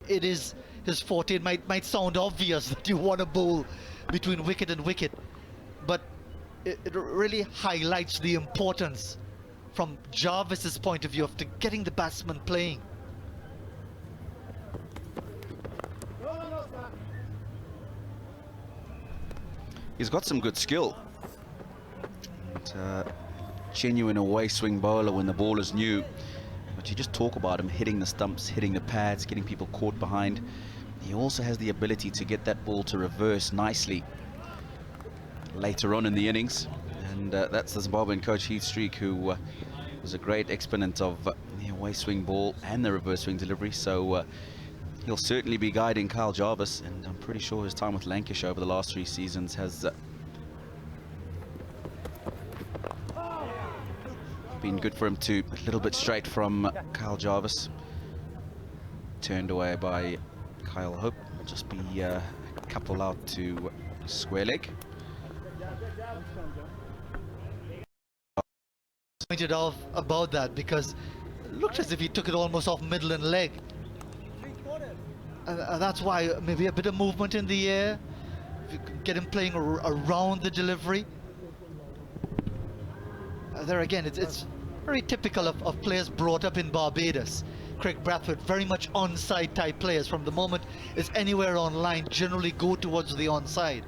it is his forte. It might sound obvious that you want to bowl between wicket and wicket, but it really highlights the importance from Jarvis's point of view of getting the batsman playing. He's got some good skill. And, genuine away swing bowler when the ball is new. But you just talk about him hitting the stumps, hitting the pads, getting people caught behind. He also has the ability to get that ball to reverse nicely later on in the innings. And that's the Zimbabwean coach Heath Streak, who was a great exponent of the away swing ball and the reverse swing delivery. So he'll certainly be guiding Kyle Jarvis, and I'm pretty sure his time with Lancashire over the last 3 seasons has been good for him too. A little bit straight from Kyle Jarvis, turned away by Kyle Hope. Just be a couple out to square leg. Pointed out about that because it looked as if he took it almost off middle and leg. And that's why maybe a bit of movement in the air, if you can get him playing around the delivery. There again, it's very typical of players brought up in Barbados. Craig Bradford, very much onside type players. From the moment it's anywhere on line, generally go towards the onside.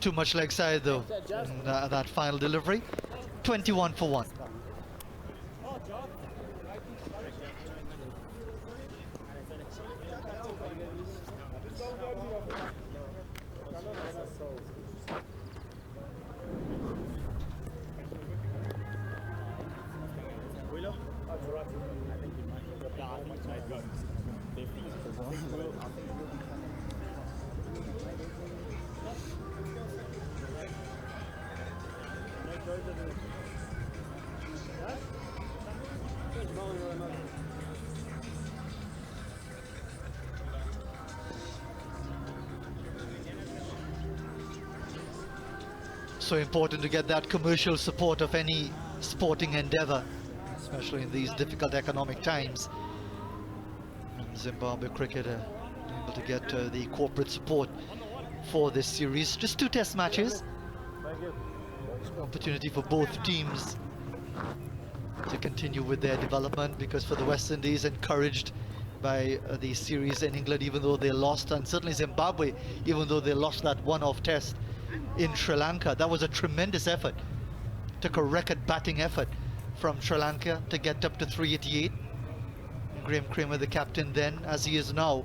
Too much leg side though in that final delivery. 21 for 1. So important to get that commercial support of any sporting endeavor, especially in these difficult economic times. And Zimbabwe cricket able to get the corporate support for this series. Just 2 test matches. Opportunity for both teams to continue with their development, because for the West Indies, encouraged by the series in England, even though they lost, and certainly Zimbabwe, even though they lost that one-off test in Sri Lanka. That was a tremendous effort. Took a record batting effort from Sri Lanka to get up to 388. Graham Kramer, the captain then, as he is now,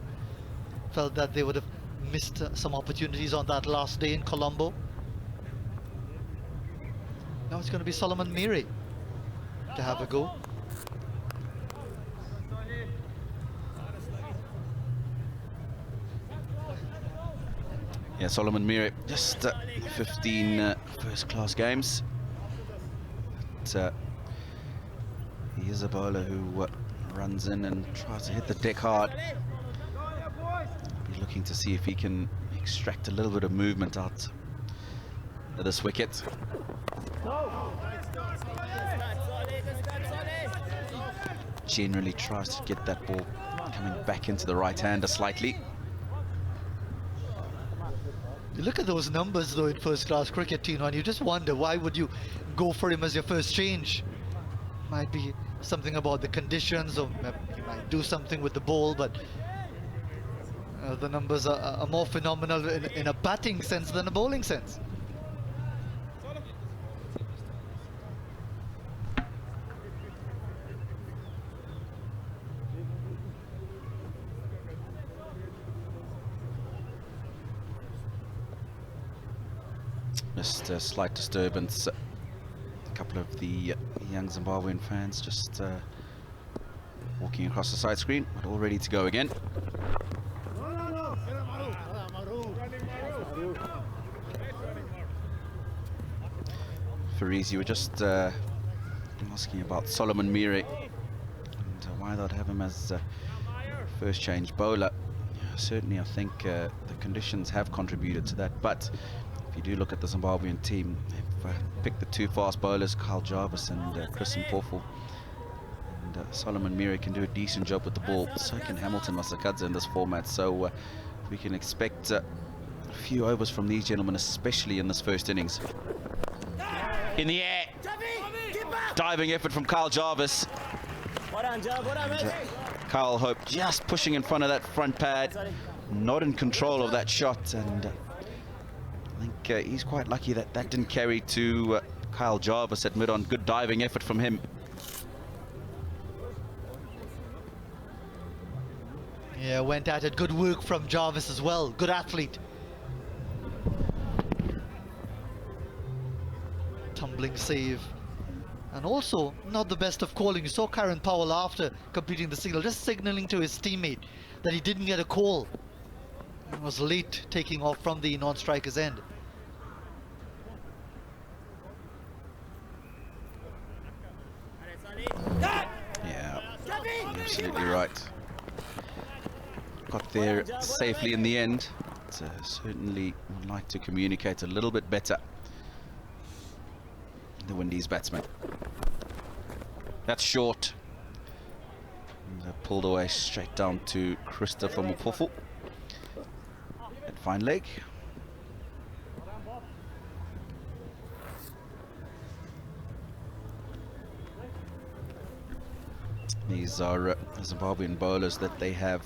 felt that they would have missed some opportunities on that last day in Colombo. Now it's going to be Solomon Miri to have a go. Yeah, Solomon Miri, just 15 first-class games. But, he is a bowler who runs in and tries to hit the deck hard. Be looking to see if he can extract a little bit of movement out of this wicket. Generally tries to get that ball coming back into the right-hander slightly. You look at those numbers though in first-class cricket, Tino, and you just wonder, why would you go for him as your first change? Might be something about the conditions, or he might do something with the ball, but the numbers are more phenomenal in a batting sense than a bowling sense. Just a slight disturbance. A couple of the young Zimbabwean fans just walking across the side screen, but all ready to go again. Fariz, you were just asking about Solomon Miri and why they'd have him as first change bowler. certainly I think the conditions have contributed to that. But if you do look at the Zimbabwean team, they've picked the two fast bowlers, Kyle Jarvis and Chris Mpofu. And Solomon Mire can do a decent job with the ball. So can Hamilton Masakadze in this format. So we can expect a few overs from these gentlemen, especially in this first innings. In the air, diving effort from Kyle Jarvis. Kyle Hope just pushing in front of that front pad, not in control of that shot, and I think he's quite lucky that that didn't carry to Kyle Jarvis at mid-on. Good diving effort from him. Yeah, went at it. Good work from Jarvis as well. Good athlete. Tumbling save. And also, not the best of calling. You saw Karen Powell after completing the signal, just signaling to his teammate that he didn't get a call. He was late taking off from the non-striker's end. Yeah, absolutely right. Got there safely in the end. But, certainly would like to communicate a little bit better. The Windies batsman. That's short. And pulled away straight down to Christopher Mpofu at fine leg. These are Zimbabwean bowlers that they have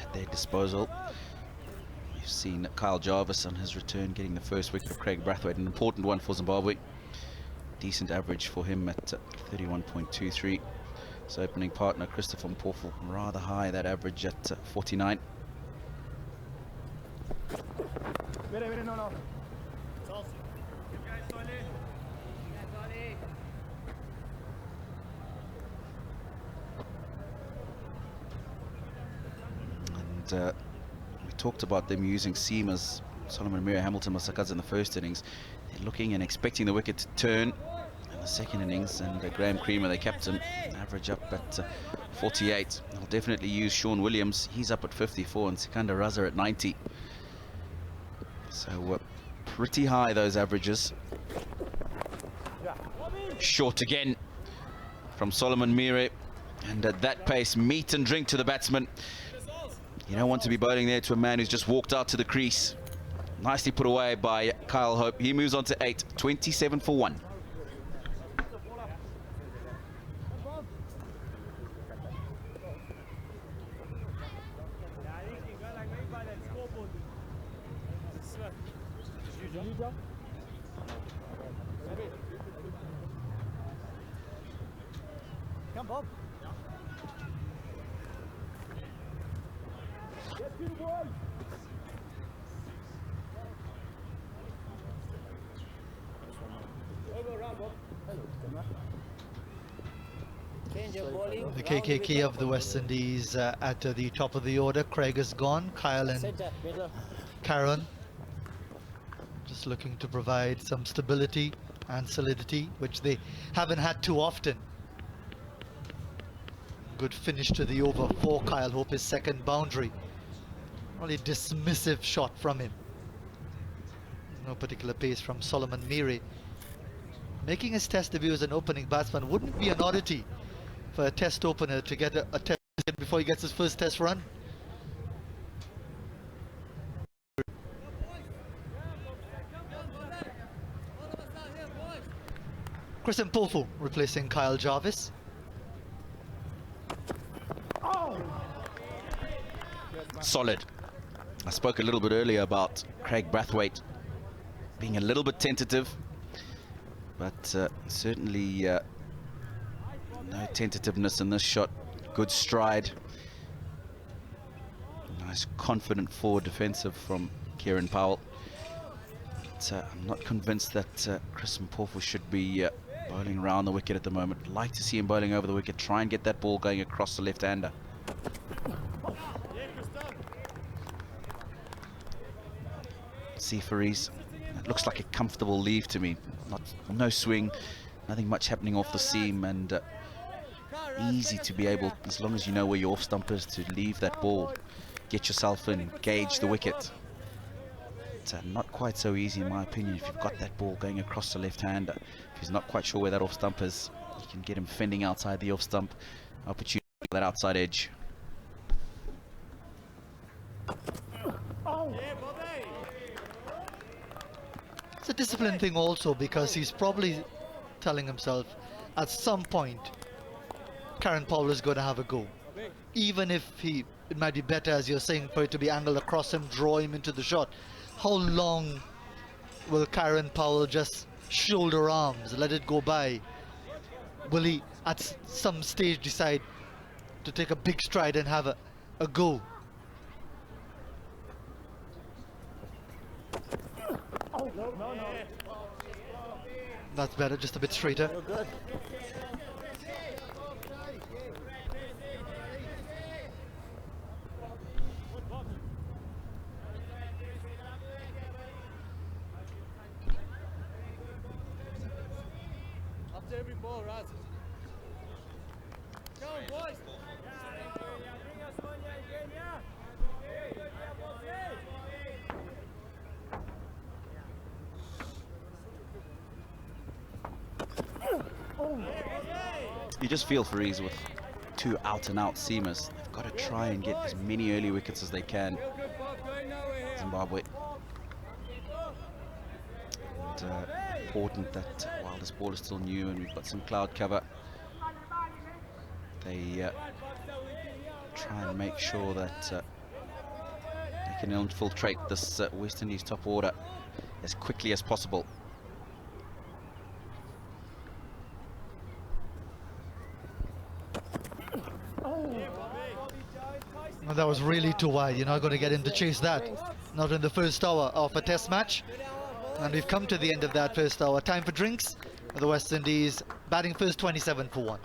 at their disposal. We've seen Kyle Jarvis on his return getting the first wicket of Craig Brathwaite, an important one for Zimbabwe. Decent average for him at 31.23. His opening partner Christopher Mpofu rather high, that average at 49. And we talked about them using seamers, Solomon Mire, Hamilton Masakadze in the first innings. They're looking and expecting the wicket to turn in the second innings, and Graham Creamer, their captain, average up at 48. They'll definitely use Sean Williams. He's up at 54, and Sikandar Raza at 90. So pretty high, those averages. Short again from Solomon Mire, and at that pace, meat and drink to the batsman. You don't want to be bowling there to a man who's just walked out to the crease. Nicely put away by Kyle Hope. He moves on to 8, 27 for 1. Come, Bob. The KKK of the West Indies at the top of the order. Craig is gone. Kyle and Karen just looking to provide some stability and solidity, which they haven't had too often. Good finish to the over for Kyle Hope, his second boundary. Only dismissive shot from him. No particular pace from Solomon Mire. Making his test debut as an opening batsman wouldn't be an oddity for a test opener to get a test before he gets his first test run. Chris Mpofu replacing Kyle Jarvis. Solid. I spoke a little bit earlier about Craig Brathwaite being a little bit tentative, but certainly no tentativeness in this shot. Good stride. Nice confident forward defensive from Kieran Powell. But, I'm not convinced that Chris Mpofu should be bowling around the wicket at the moment. I'd like to see him bowling over the wicket, try and get that ball going across the left-hander. Seafaries, it looks like a comfortable leave to me. No swing, nothing much happening off the seam, and easy to be able, as long as you know where your off stump is, to leave that ball. get yourself in, gauge the wicket. It's not quite so easy in my opinion. If you've got that ball going across the left hand, if he's not quite sure where that off stump is, you can get him fending outside the off stump. Opportunity for that outside edge. It's a discipline thing also, because he's probably telling himself at some point Karen Powell is going to have a go. Even if it might be better, as you're saying, for it to be angled across him, draw him into the shot. How long will Karen Powell just shoulder arms, let it go by? Will he at some stage decide to take a big stride and have a go? That's better, just a bit straighter. After every ball, Raz. Come on, boys. You just feel for ease with two out-and-out seamers. They've got to try and get as many early wickets as they can, Zimbabwe. And important that while this ball is still new and we've got some cloud cover, they try and make sure that they can infiltrate this West Indies top order as quickly as possible. Well, that was really too wide. You're not going to get him to chase that. Not in the first hour of a test match. And we've come to the end of that first hour. Time for drinks. The West Indies batting first, 27 for 1.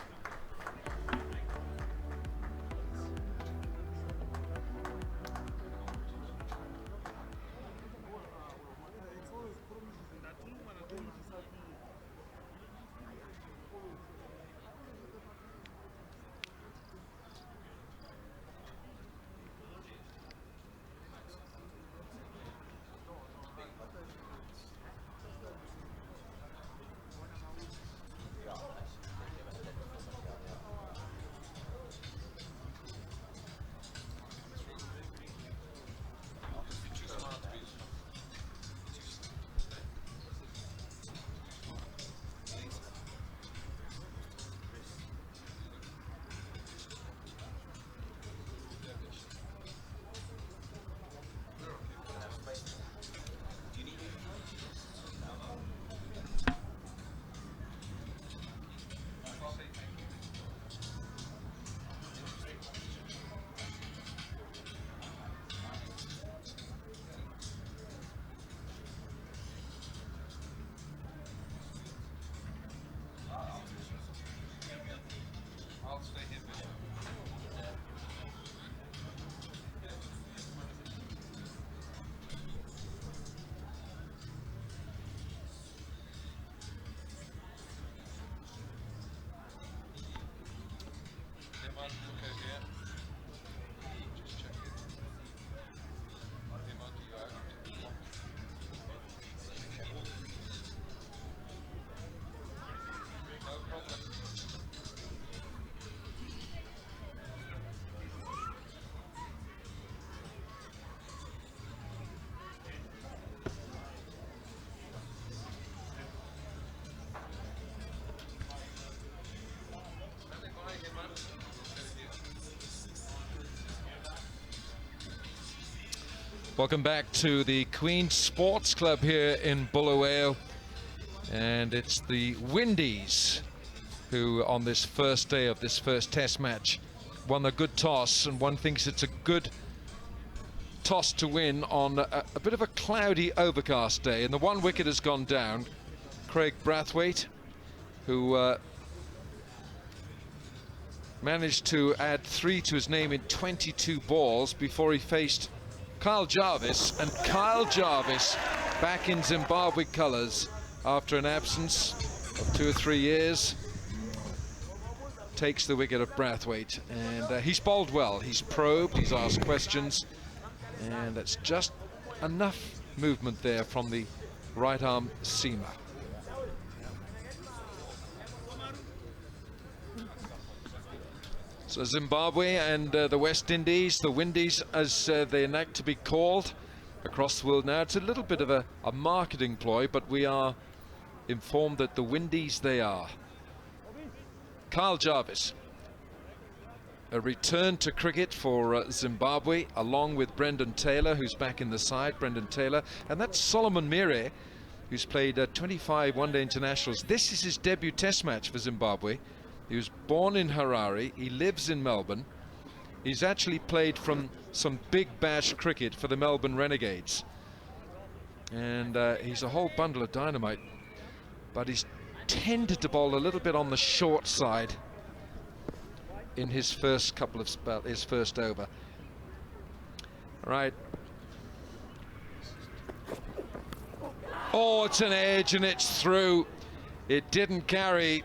Welcome back to the Queen's Sports Club here in Bulawayo, and it's the Windies who on this first day of this first test match won a good toss, and one thinks it's a good toss to win on a bit of a cloudy, overcast day, and the one wicket has gone down. Craig Brathwaite, who managed to add 3 to his name in 22 balls before he faced Kyle Jarvis, and Kyle Jarvis back in Zimbabwe colours after an absence of 2 or 3 years. takes the wicket of Brathwaite, and he's bowled well. He's probed, he's asked questions, and that's just enough movement there from the right arm seamer. So Zimbabwe and the West Indies, the Windies as they like to be called across the world now. It's a little bit of a marketing ploy, but we are informed that the Windies they are. Kyle Jarvis. A return to cricket for Zimbabwe, along with Brendan Taylor, who's back in the side. Brendan Taylor, and that's Solomon Mire, who's played 25 one-day internationals. This is his debut test match for Zimbabwe. He was born in Harare. He lives in Melbourne. He's actually played from some big bash cricket for the Melbourne Renegades, and he's a whole bundle of dynamite, but he's tended to bowl a little bit on the short side in his first couple of his first over. All right. Oh, it's an edge and it's through. It didn't carry,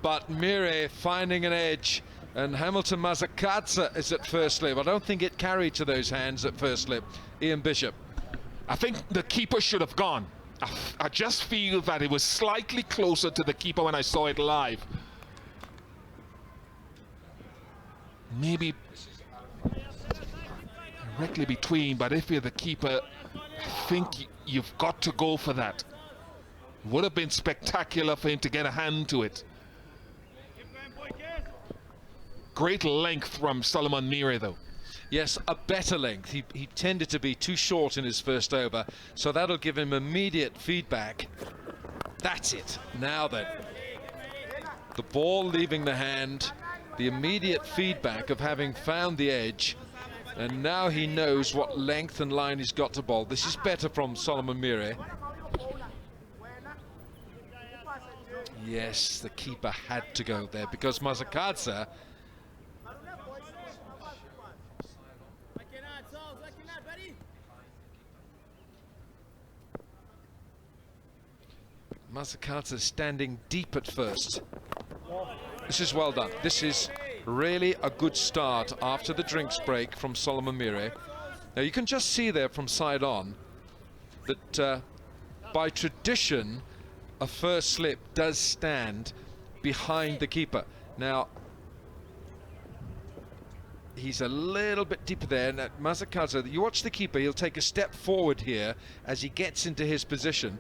but Mire finding an edge, and Hamilton Mazakadze is at first slip. I don't think it carried to those hands at first slip. Ian Bishop. I think the keeper should have gone. I just feel that it was slightly closer to the keeper when I saw it live. Maybe directly between, but if you're the keeper, I think you've got to go for that. Would have been spectacular for him to get a hand to it. Great length from Solomon Mire, though. Yes, a better length. He tended to be too short in his first over, so that'll give him immediate feedback. That's it. Now then, the ball leaving the hand, the immediate feedback of having found the edge, and now he knows what length and line he's got to bowl. This is better from Solomon Mire. Yes, the keeper had to go there because Mazakadze standing deep at first. This is well done. This is really a good start after the drinks break from Solomon Mire. Now you can just see there from side on that by tradition a first slip does stand behind the keeper. Now he's a little bit deeper there, and Mazakadze, you watch the keeper, he'll take a step forward here as he gets into his position,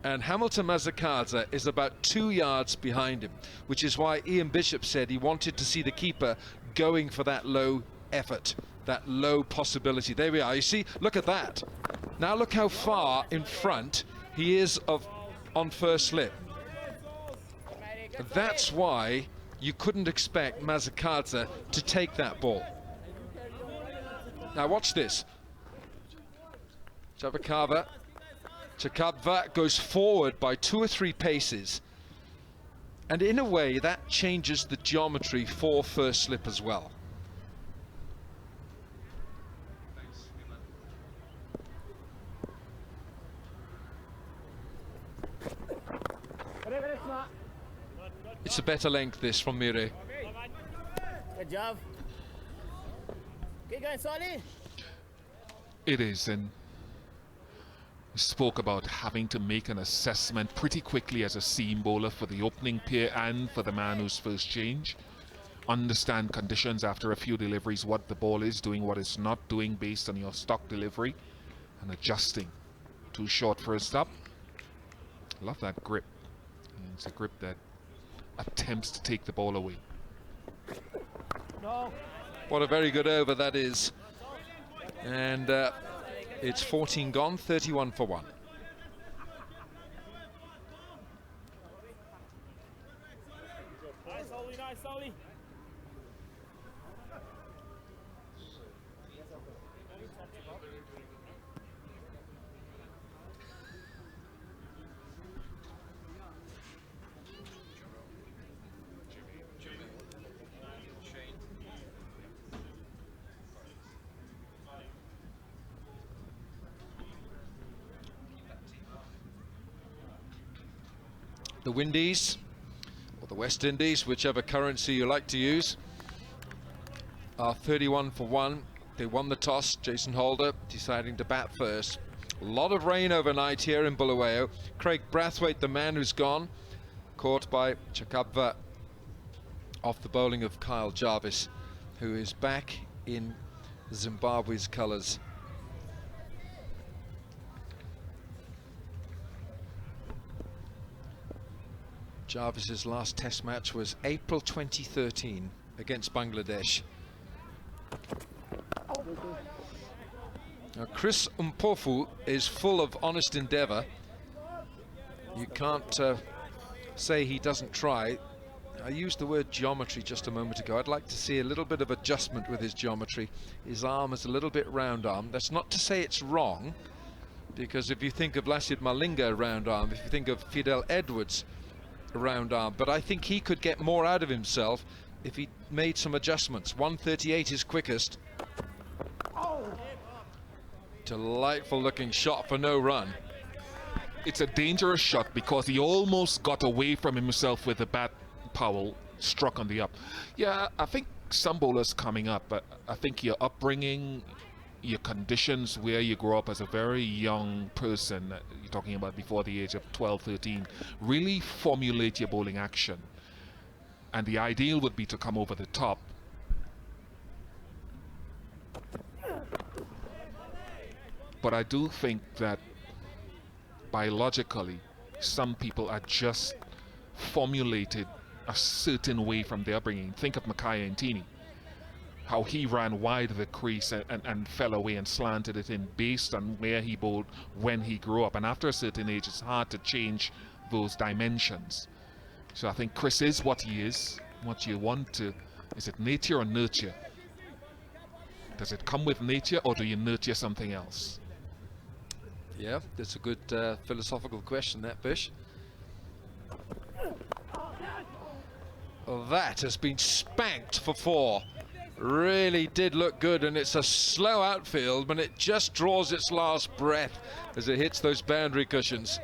and Hamilton Mazakadze is about 2 yards behind him, which is why Ian Bishop said he wanted to see the keeper going for that low effort, that low possibility. There we are. You see, look at that. Now look how far in front he is on first slip. That's why you couldn't expect Mazakadze to take that ball. Now watch this. Chakabva goes forward by 2 or 3 paces, and in a way that changes the geometry for first slip as well. It's a better length this from Mire. Good job. Keep going, Solly. It is, and we spoke about having to make an assessment pretty quickly as a seam bowler for the opening pair and for the man who's first change. Understand conditions after a few deliveries, what the ball is doing, what it's not doing based on your stock delivery, and adjusting. Too short for a stop. Love that grip. It's a grip that attempts to take the ball away. No. What a very good over that is. And it's 14 gone, 31 for 1. Nice, Solly, nice, Solly. The Windies, The West Indies, whichever currency you like to use, are 31 for 1. They won the toss. Jason Holder deciding to bat first. A lot of rain overnight here in Bulawayo. Craig Brathwaite, the man who's gone, caught by Chakabva off the bowling of Kyle Jarvis, who is back in Zimbabwe's colours. Jarvis's last test match was April 2013 against Bangladesh. Now, Chris Mpofu is full of honest endeavour. You can't say he doesn't try. I used the word geometry just a moment ago. I'd like to see a little bit of adjustment with his geometry. His arm is a little bit round arm. That's not to say it's wrong, because if you think of Lasid Malinga round arm, if you think of Fidel Edwards round arm, but I think he could get more out of himself if he made some adjustments. 138 is quickest. Delightful looking shot for no run. It's a dangerous shot because he almost got away from himself with the bat. Powell struck on the up. Yeah, I think some bowlers coming up, but I think your upbringing, your conditions where you grow up as a very young person, you're talking about before the age of 12, 13, really formulate your bowling action. And the ideal would be to come over the top. But I do think that biologically, some people are just formulated a certain way from their upbringing. Think of Mackay Ntini, how he ran wide of the crease and fell away and slanted it in based on where he bowled when he grew up. And after a certain age, it's hard to change those dimensions. So I think Chris is what he is. What you want to, is it nature or nurture? Does it come with nature, or do you nurture something else? Yeah, that's a good philosophical question, that, Bish. That has been spanked for 4. Really did look good, and it's a slow outfield, but it just draws its last breath as it hits those boundary cushions.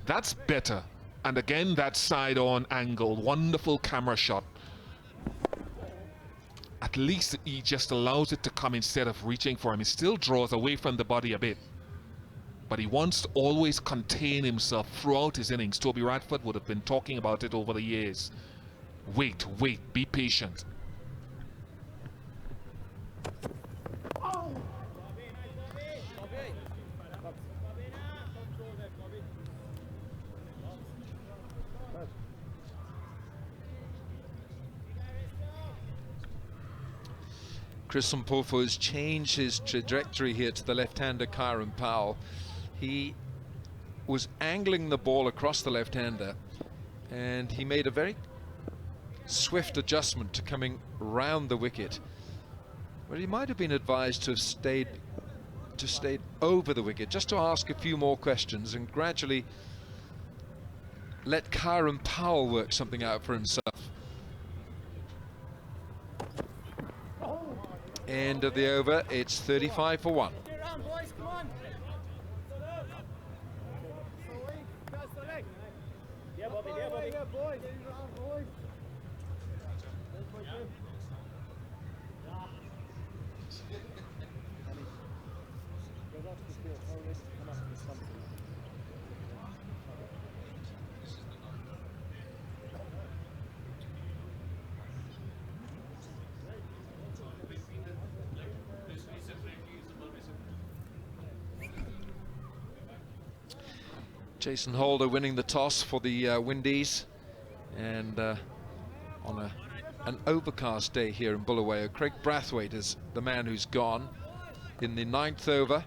That's better. And again, that side-on angle, wonderful camera shot. At least he just allows it to come instead of reaching for him. He still draws away from the body a bit, but he wants to always contain himself throughout his innings. Toby Radford would have been talking about it over the years. Wait, be patient. Chris Mpofu has changed his trajectory here to the left-hander Kyron Powell. He was angling the ball across the left-hander, and he made a very swift adjustment to coming round the wicket. But he might have been advised to have stayed over the wicket, just to ask a few more questions and gradually let Kyron Powell work something out for himself. End of the over, it's 35 for 1. Jason Holder winning the toss for the Windies, and on an overcast day here in Bulawayo, Craig Brathwaite is the man who's gone in the 9th over.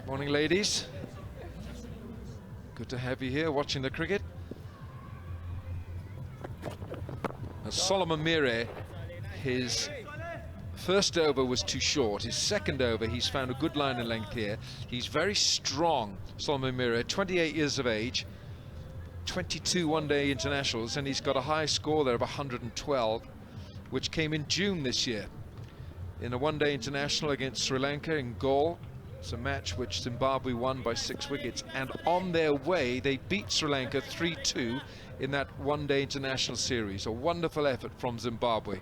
Morning, ladies. Good to have you here watching the cricket. Solomon Mire, his first over was too short. His second over, he's found a good line of length here. He's very strong, Solomon Mire, 28 years of age, 22 one-day internationals, and he's got a high score there of 112, which came in June this year. in a one-day international against Sri Lanka in Galle. It's a match which Zimbabwe won by 6 wickets, and on their way they beat Sri Lanka 3-2 in that one-day international series. A wonderful effort from Zimbabwe.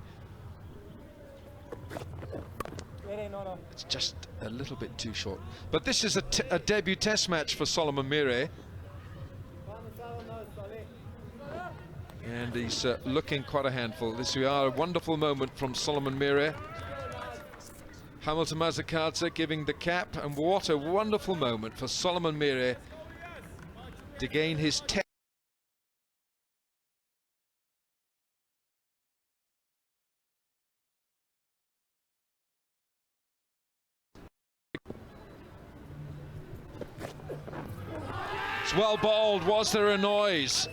It's just a little bit too short. But this is a debut test match for Solomon Mire. And he's looking quite a handful. This we are, a wonderful moment from Solomon Mire. Hamilton Mazakadze giving the cap, and what a wonderful moment for Solomon Mire to gain his 10th. It's well bowled. Was there a noise?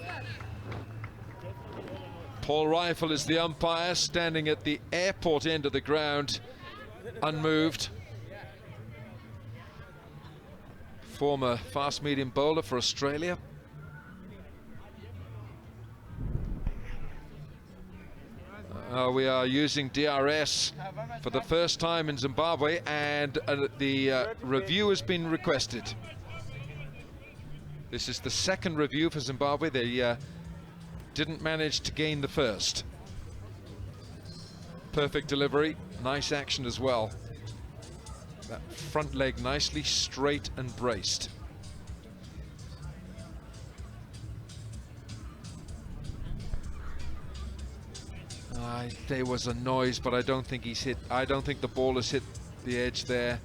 Paul Rifle is the umpire, standing at the airport end of the ground, unmoved. Former fast-medium bowler for Australia. We are using DRS for the first time in Zimbabwe, and the review has been requested. This is the second review for Zimbabwe. They didn't manage to gain the first. Perfect delivery, nice action as well. That front leg nicely straight and braced. There was a noise, but I don't think he's hit. I don't think the ball has hit the edge there.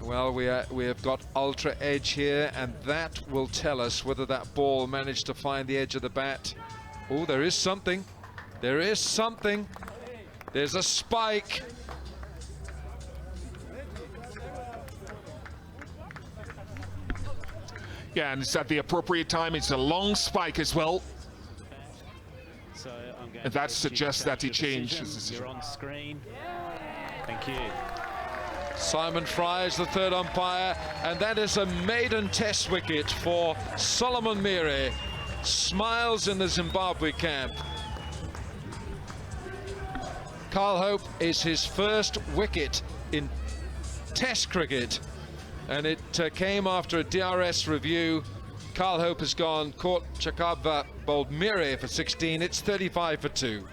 Well, we have got ultra edge here, and that will tell us whether that ball managed to find the edge of the bat. Oh, there is something. There is something. There's a spike. Yeah, and it's at the appropriate time. It's a long spike as well. So I'm going and that suggests that he changed his decision. You're on screen. Thank you. Simon Fry is the third umpire, and that is a maiden test wicket for Solomon Mire. Smiles in the Zimbabwe camp. Carl Hope is his first wicket in test cricket, and it came after a DRS review. Carl Hope has gone, caught Chakabva, bowled Mire for 16. It's 35 for 2.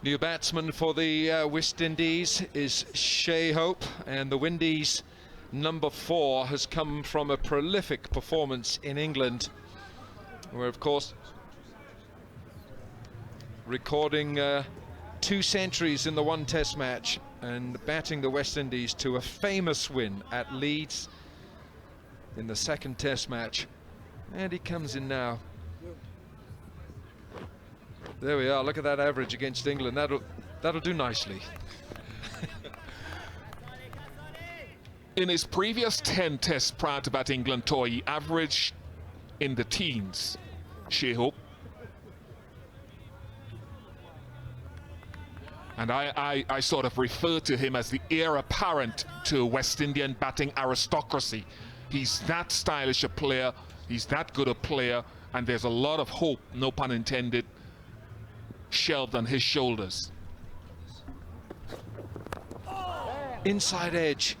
New batsman for the West Indies is Shea Hope, and the Windies number 4 has come from a prolific performance in England, where of course recording 2 centuries in the one test match and batting the West Indies to a famous win at Leeds in the second test match. And he comes in now. There we are, look at that average against England. That'll do nicely. In his previous 10 tests prior to that England tour, he averaged in the teens, Shea Hope. And I sort of refer to him as the heir apparent to West Indian batting aristocracy. He's that stylish a player, he's that good a player, and there's a lot of hope, no pun intended, shelved on his shoulders. Inside edge.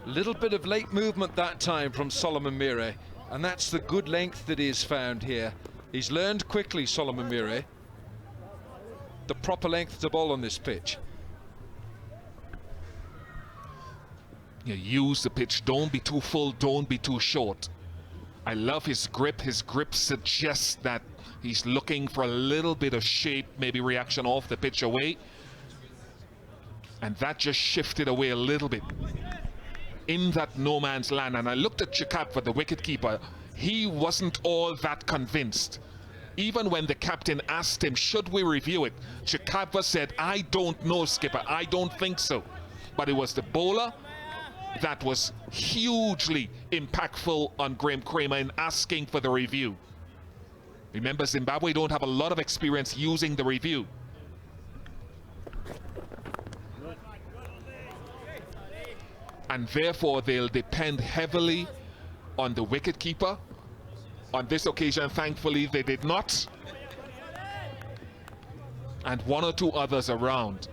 Little bit of late movement that time from Solomon Mire, and that's the good length that he's found here. He's learned quickly, Solomon Mire, the proper length to bowl on this pitch. Yeah, use the pitch, don't be too full, don't be too short. I love his grip. His grip suggests that he's looking for a little bit of shape, maybe reaction off the pitch away. And that just shifted away a little bit in that no man's land. And I looked at Chikapa, the wicketkeeper. He wasn't all that convinced. Even when the captain asked him, should we review it? Chikapa said, I don't know, skipper. I don't think so. But it was the bowler that was hugely impactful on Graham Kramer in asking for the review. Remember, Zimbabwe don't have a lot of experience using the review. And therefore, they'll depend heavily on the wicketkeeper. On this occasion, thankfully, they did not. And one or two others around.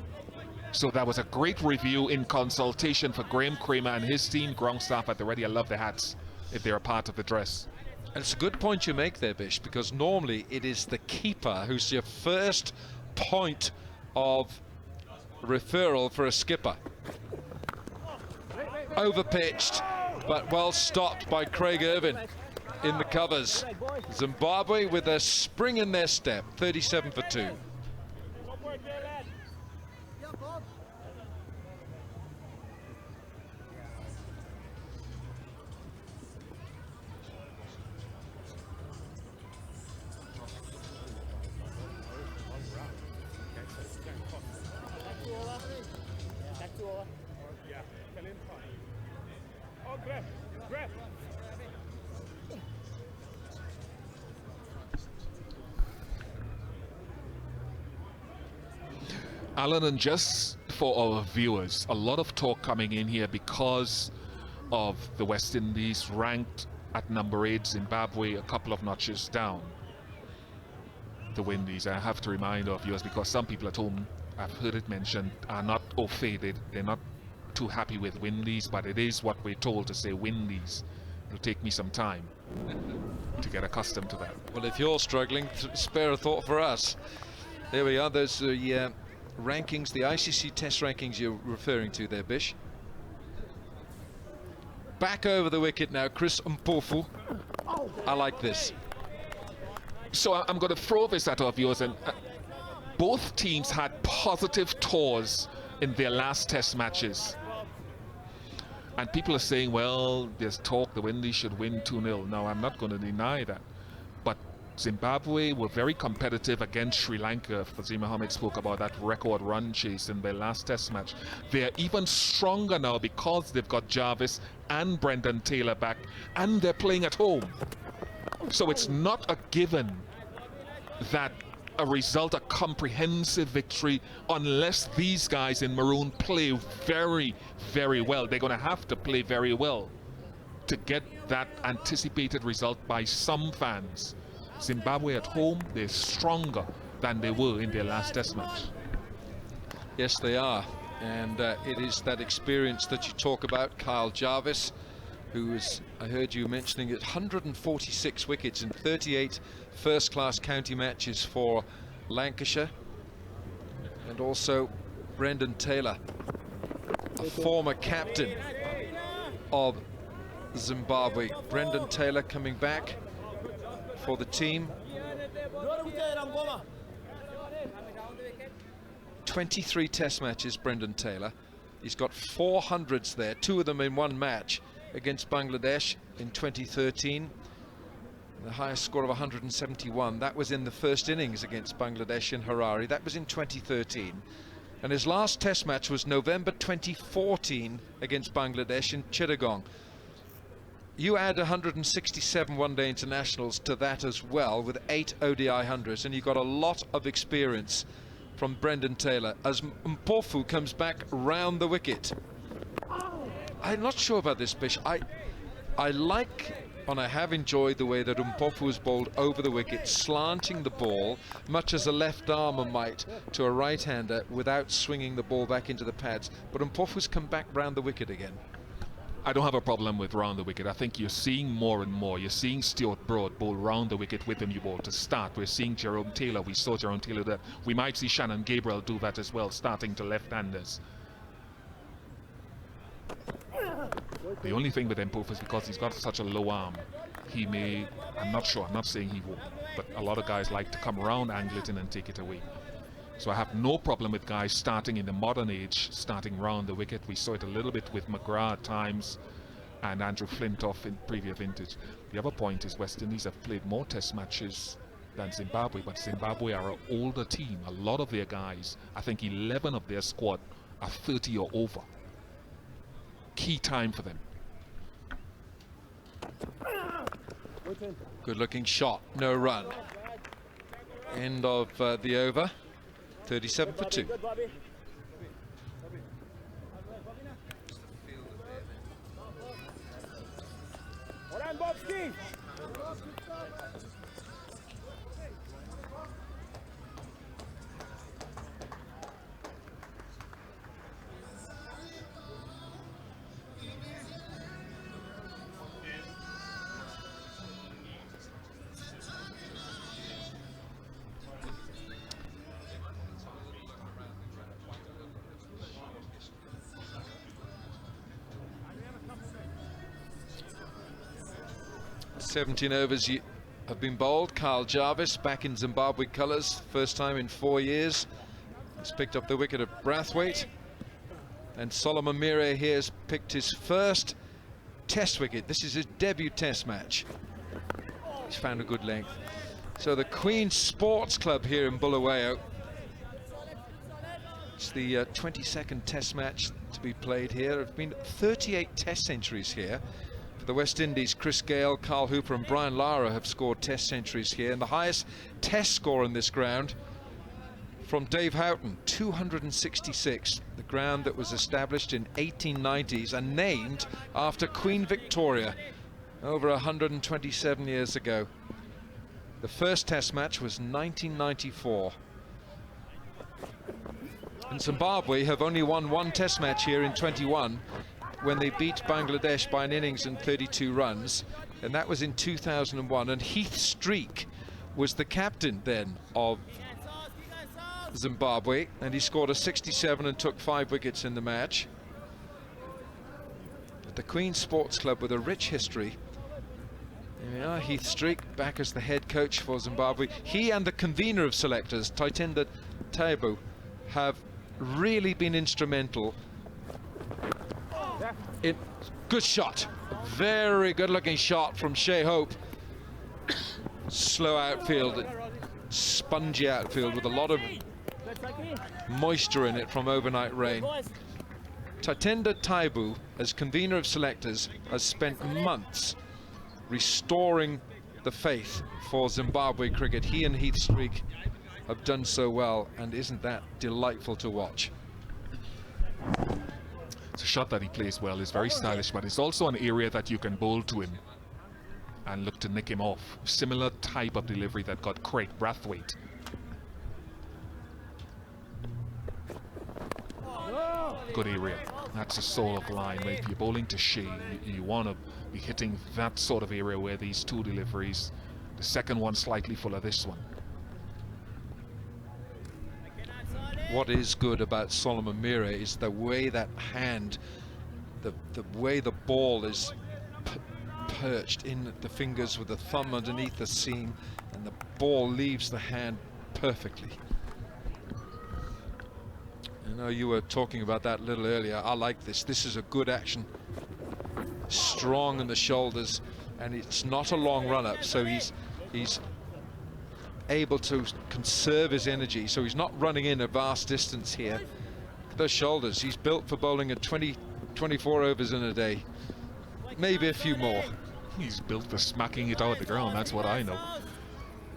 So that was a great review in consultation for Graham Kramer and his team, ground staff at the ready. I love the hats if they're a part of the dress. And it's a good point you make there, Bish, because normally it is the keeper who's your first point of referral for a skipper. Overpitched, but well stopped by Craig Irvin in the covers. Zimbabwe with a spring in their step, 37 for 2. Alan, and just for our viewers, a lot of talk coming in here because of the West Indies ranked at number 8, Zimbabwe a couple of notches down. The Windies, I have to remind our viewers, because some people at home, I've heard it mentioned, are not au fait. They're not too happy with Windies, but it is what we're told to say, Windies. It'll take me some time to get accustomed to that. Well, if you're struggling, spare a thought for us. There we are. Those the rankings, the ICC test rankings you're referring to there, Bish. Back over the wicket now, Chris Mpofu. I like this. So I'm going to throw this at our viewers, and both teams had positive tours in their last test matches. And people are saying, well, there's talk the Windies should win 2-0. No, I'm not going to deny that. But Zimbabwe were very competitive against Sri Lanka. Fazim Mohammed spoke about that record run chase in their last test match. They're even stronger now because they've got Jarvis and Brendan Taylor back, and they're playing at home. So it's not a given that a result, a comprehensive victory, unless these guys in maroon play very, very well. They're going to have to play very well to get that anticipated result by some fans. Zimbabwe at home, they're stronger than they were in their last test match. Yes, they are. And it is that experience that you talk about. Kyle Jarvis, who is, I heard you mentioning it, 146 wickets in 38 first-class county matches for Lancashire. And also Brendan Taylor, a former captain of Zimbabwe. Brendan Taylor coming back for the team. 23 test matches, Brendan Taylor. He's got 400s there, 2 of them in one match against Bangladesh in 2013. The highest score of 171. That was in the first innings against Bangladesh in Harare. That was in 2013. And his last test match was November 2014 against Bangladesh in Chittagong. You add 167 one-day internationals to that as well, with 8 ODI hundreds, and you've got a lot of experience from Brendan Taylor as Mpofu comes back round the wicket. I'm not sure about this, Bish. I like, and I have enjoyed the way that Mpofu was bowled over the wicket, slanting the ball, much as a left armer might to a right-hander, without swinging the ball back into the pads. But Mpofu's come back round the wicket again. I don't have a problem with round the wicket. I think you're seeing more and more. You're seeing Stuart Broad bowl round the wicket with a new ball to start. We're seeing Jerome Taylor. We saw Jerome Taylor that. We might see Shannon Gabriel do that as well, starting to left-handers. The only thing with Mpofu is because he's got such a low arm. he may, I'm not sure, I'm not saying he won't, but a lot of guys like to come around, angle it in and take it away. So I have no problem with guys starting in the modern age, starting round the wicket. We saw it a little bit with McGrath at times and Andrew Flintoff in previous vintage. The other point is West Indies have played more test matches than Zimbabwe, but Zimbabwe are an older team. A lot of their guys, I think 11 of their squad are 30 or over. Key time for them. Good looking shot, no run. End of the over, 37 for 2. Good, Bobby. Well done, Bobski. Seventeen overs have been bowled. Carl Jarvis back in Zimbabwe colours, first time in 4 years. He's picked up the wicket at Brathwaite. And Solomon Mire here has picked his first test wicket. This is his debut test match. He's found a good length. So the Queen's Sports Club here in Bulawayo. It's the 22nd test match to be played here. There have been 38 test centuries here. For the West Indies, Chris Gale, Carl Hooper and Brian Lara have scored test centuries here, and the highest test score on this ground from Dave Houghton, 266, the ground that was established in 1890s and named after Queen Victoria over 127 years ago. The first test match was 1994. And Zimbabwe have only won one test match here in 21, when they beat Bangladesh by an innings and 32 runs, and that was in 2001. And Heath Streak was the captain then of Zimbabwe, and he scored a 67 and took 5 wickets in the match. But the Queen's Sports Club with a rich history. There we are, Heath Streak back as the head coach for Zimbabwe. He and the convener of selectors, Taitenda Taibu, have really been instrumental. Good shot, very good looking shot from Shea Hope. Slow outfield, spongy outfield with a lot of moisture in it from overnight rain. Taitenda Taibu, as convener of selectors, has spent months restoring the faith for Zimbabwe cricket. He and Heath Streak have done so well, and isn't that delightful to watch? It's a shot that he plays well, is very stylish, but it's also an area that you can bowl to him and look to nick him off. Similar type of delivery that got Craig Brathwaite. Good area. That's the sort of line where if you're bowling to Shea, you want to be hitting that sort of area where these two deliveries, the second one slightly full of this one. What is good about Solomon Mire is the way that hand, the way the ball is perched in the fingers with the thumb underneath the seam, and the ball leaves the hand perfectly. I know you were talking about that a little earlier. I like this. This is a good action. Strong in the shoulders, and it's not a long run-up, so he's able to conserve his energy, so he's not running in a vast distance here. Look at those shoulders. He's built for bowling at 24 overs in a day, maybe a few more. He's built for smacking it out of the ground, that's what I know.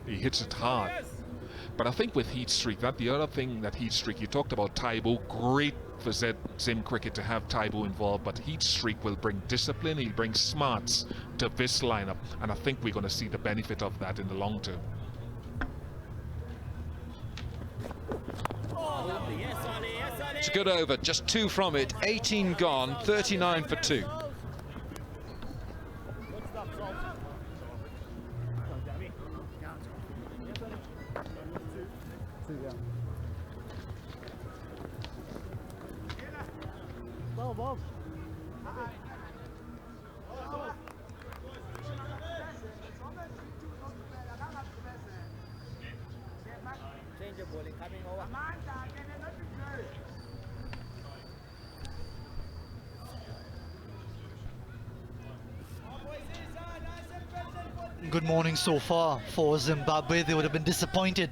He hits it hard. But I think with Heath Streak, that the other thing that Heath Streak, you talked about Taibu, great for Zim cricket to have Taibu involved, but Heath Streak will bring discipline, he'll bring smarts to this lineup, and I think we're going to see the benefit of that in the long term. It's a good over, just 2 from it, 18 gone, 39 for 2. good morning so far for Zimbabwe. They would have been disappointed,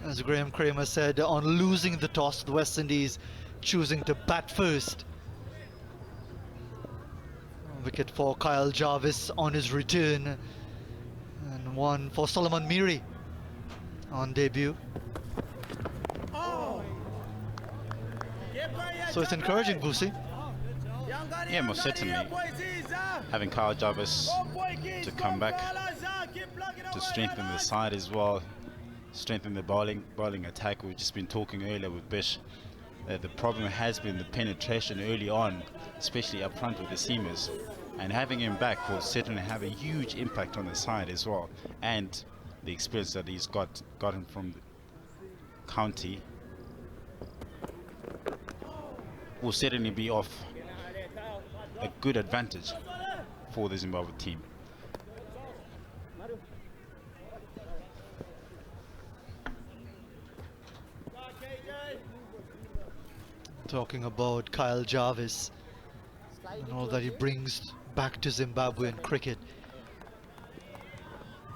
as Graham Kramer said, on losing the toss. The West Indies choosing to bat first. Wicket for Kyle Jarvis on his return, and one for Solomon Miri on debut. So it's encouraging, Busi. Yeah, most certainly. Having Kyle Jarvis to come back to strengthen the side as well, strengthen the bowling attack. We've just been talking earlier with Bish. The problem has been the penetration early on, especially up front with the seamers. And having him back will certainly have a huge impact on the side as well. And the experience that he's gotten from the county will certainly be of a good advantage for the Zimbabwe team. Talking about Kyle Jarvis and all that he brings back to Zimbabwean cricket.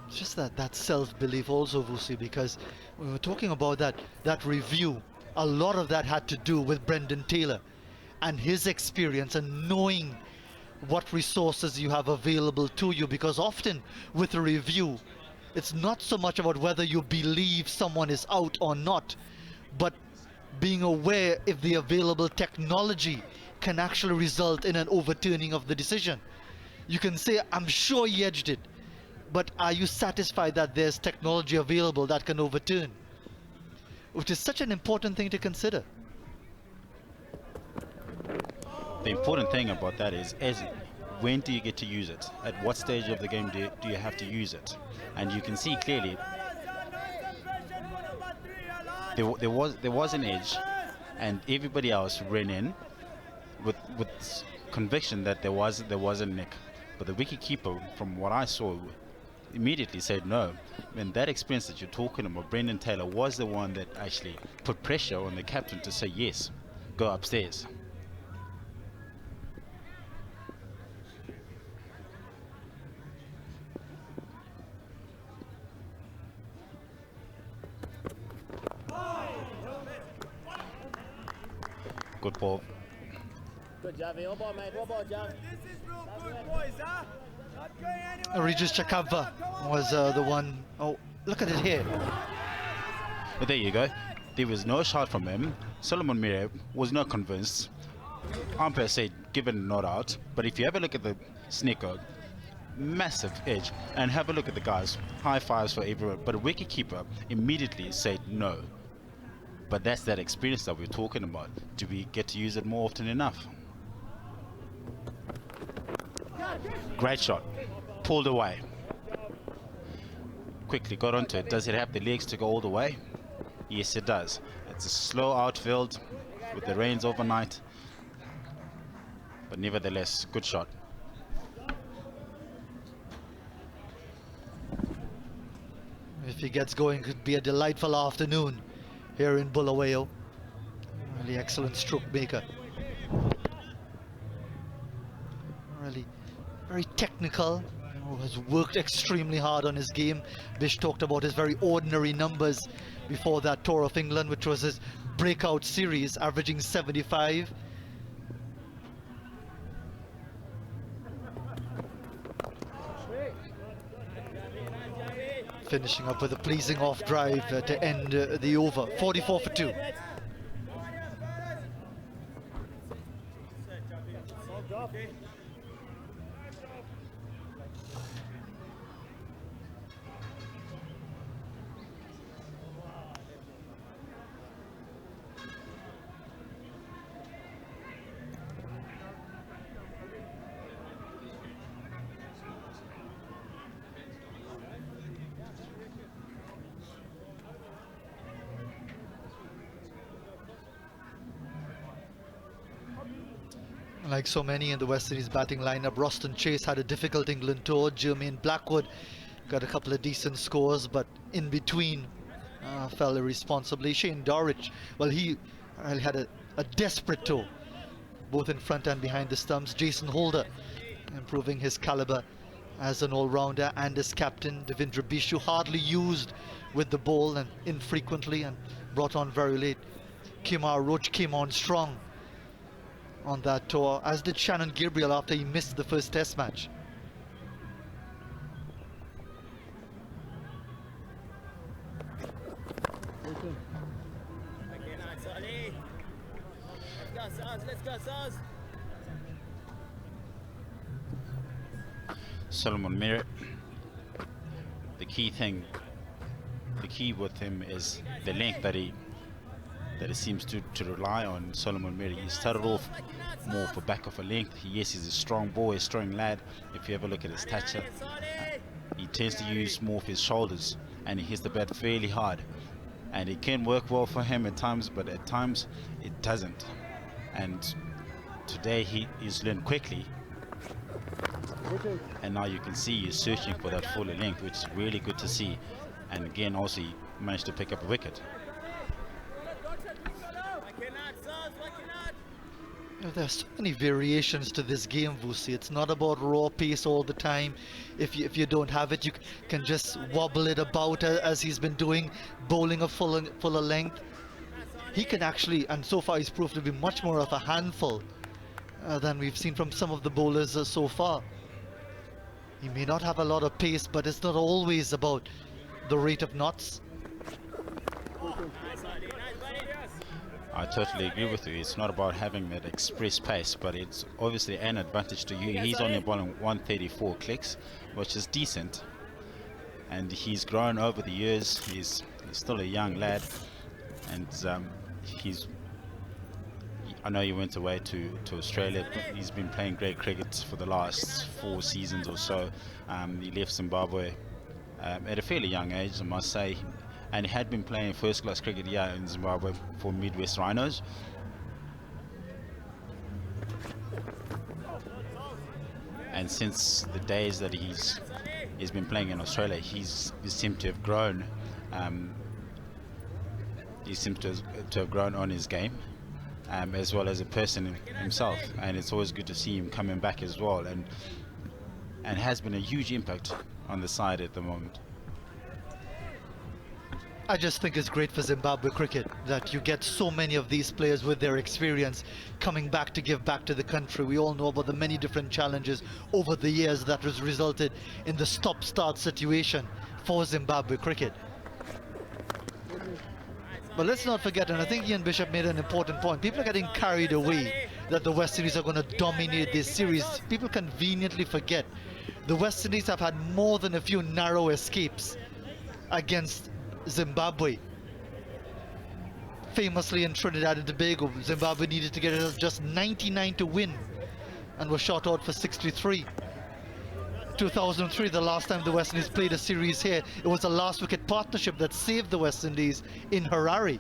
It's just that self-belief also, Vusi, because when we're talking about that review, a lot of that had to do with Brendan Taylor and his experience and knowing what resources you have available to you, because often with a review it's not so much about whether you believe someone is out or not, but being aware if the available technology can actually result in an overturning of the decision. You can say, I'm sure he edged it, but are you satisfied that there's technology available that can overturn? Which is such an important thing to consider. The important thing about that is when do you get to use it? At what stage of the game do you have to use it? And you can see clearly there was an edge, and everybody else ran in with conviction that there was a nick. But the wicketkeeper, from what I saw, immediately said no. And that experience that you're talking about, Brendan Taylor, was the one that actually put pressure on the captain to say yes, go upstairs. Good ball. Good job, one ball, mate. One ball, John. This is real good, boys, huh? Not going anywhere. Regis Chakava was the one. Oh, look at it here. But there you go. There was no shot from him. Solomon Mire was not convinced. Umpire said given not out. But if you have a look at the sneaker, massive edge. And have a look at the guys. High fives for everyone. But a wicketkeeper immediately said no. But that's that experience that we're talking about. Do we get to use it more often enough? Great shot. Pulled away. Quickly got onto it. Does it have the legs to go all the way? Yes, it does. It's a slow outfield with the rains overnight. But nevertheless, good shot. If he gets going, it could be a delightful afternoon here in Bulawayo. Really excellent stroke maker. Really very technical. Has worked extremely hard on his game. Bish talked about his very ordinary numbers before that tour of England, which was his breakout series, averaging 75. Finishing up with a pleasing off drive to end the over. 44 for 2. Like so many in the West Indies batting lineup, Roston Chase had a difficult England tour. Jermaine Blackwood got a couple of decent scores, but in between fell irresponsibly. Shane Dorridge, well, he had a desperate tour, both in front and behind the stumps. Jason Holder improving his caliber as an all-rounder and as captain. Devendra Bishu hardly used with the ball and infrequently and brought on very late. Kimar Roach came on strong on that tour, as did Shannon Gabriel after he missed the first test match. Solomon Merritt, the key with him is the length that he seems to rely on. Solomon Merritt, he started off more for back of a length. Yes, he's a strong boy, a strong lad. If you ever look at his stature, he tends to use more of his shoulders, and he hits the bat fairly hard, and it can work well for him at times, but at times it doesn't. And today he's learned quickly, and now you can see he's searching for that fuller length, which is really good to see. And again, also he managed to pick up a wicket. You know, there's so many variations to this game, Vusi. It's not about raw pace all the time. If you don't have it, you can just wobble it about as he's been doing, bowling a fuller length. He can actually, and so far he's proved to be much more of a handful than we've seen from some of the bowlers so far. He may not have a lot of pace, but it's not always about the rate of knots. I totally agree with you. It's not about having that express pace, but it's obviously an advantage to you. He's only bowling 134 clicks, which is decent, and he's grown over the years. He's still a young lad, and I know he went away to Australia, but he's been playing great cricket for the last 4 seasons or so. He left Zimbabwe at a fairly young age, I must say, and he had been playing first-class cricket here in Zimbabwe for Midwest Rhinos. And since the days that he's been playing in Australia, he seemed to have grown. He seems to have grown on his game, as well as a person himself, and it's always good to see him coming back as well, and has been a huge impact on the side at the moment. I just think it's great for Zimbabwe cricket that you get so many of these players with their experience coming back to give back to the country. We all know about the many different challenges over the years that has resulted in the stop-start situation for Zimbabwe cricket. But let's not forget, and I think Ian Bishop made an important point, people are getting carried away that the West Indies are going to dominate this series. People conveniently forget the West Indies have had more than a few narrow escapes against Zimbabwe. Famously in Trinidad and Tobago, Zimbabwe needed to get it as just 99 to win and was shot out for 63. 2003, the last time the West Indies played a series here, it was a last wicket partnership that saved the West Indies in Harare.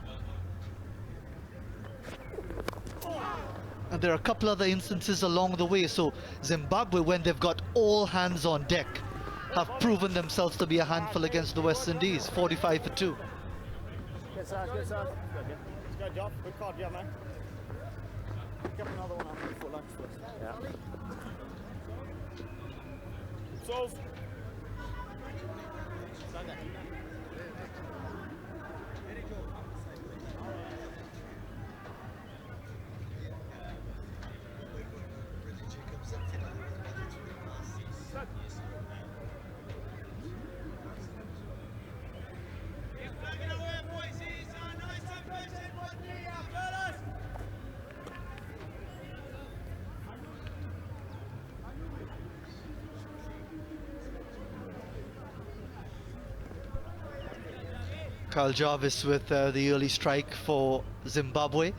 And there are a couple other instances along the way, so Zimbabwe, when they've got all hands on deck, have proven themselves to be a handful against the West Indies. 45 for 2. Good size, good size. Good job. Good card, yeah, man. Get another one up before lunch first. Yeah. Solve. Carl Jarvis with the early strike for Zimbabwe.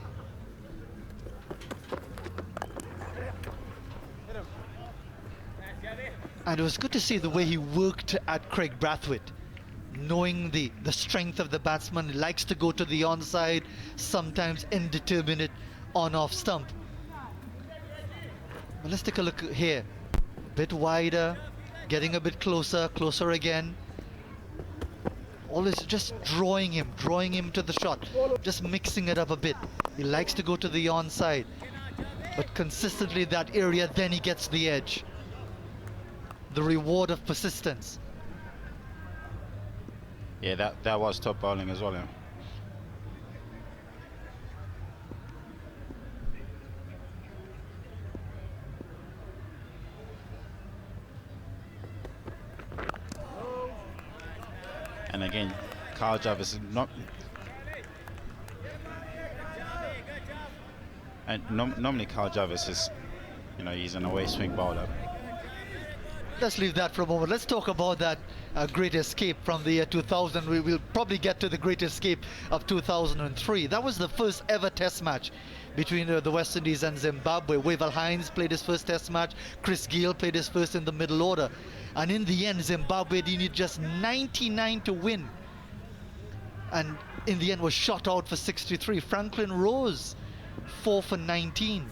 And it was good to see the way he worked at Craig Brathwaite, knowing the strength of the batsman. He likes to go to the onside, sometimes indeterminate on-off stump. But let's take a look here. A bit wider, getting a bit closer, closer again. Always just drawing him to the shot, just mixing it up a bit. He likes to go to the onside, but consistently that area, then he gets the edge. the reward of persistence. Yeah, that was top bowling as well. Yeah. And again, Kyle Jarvis is not. And normally Kyle Jarvis is, you know, he's an away swing bowler. Let's leave that for a moment. Let's talk about that great escape from the year 2000. We will probably get to the great escape of 2003. That was the first ever test match between the West Indies and Zimbabwe. Wavell Hines played his first test match. Chris Gayle played his first in the middle order. And in the end, Zimbabwe needed just 99 to win. And in the end was shot out for 63. Franklin Rose, 4 for 19.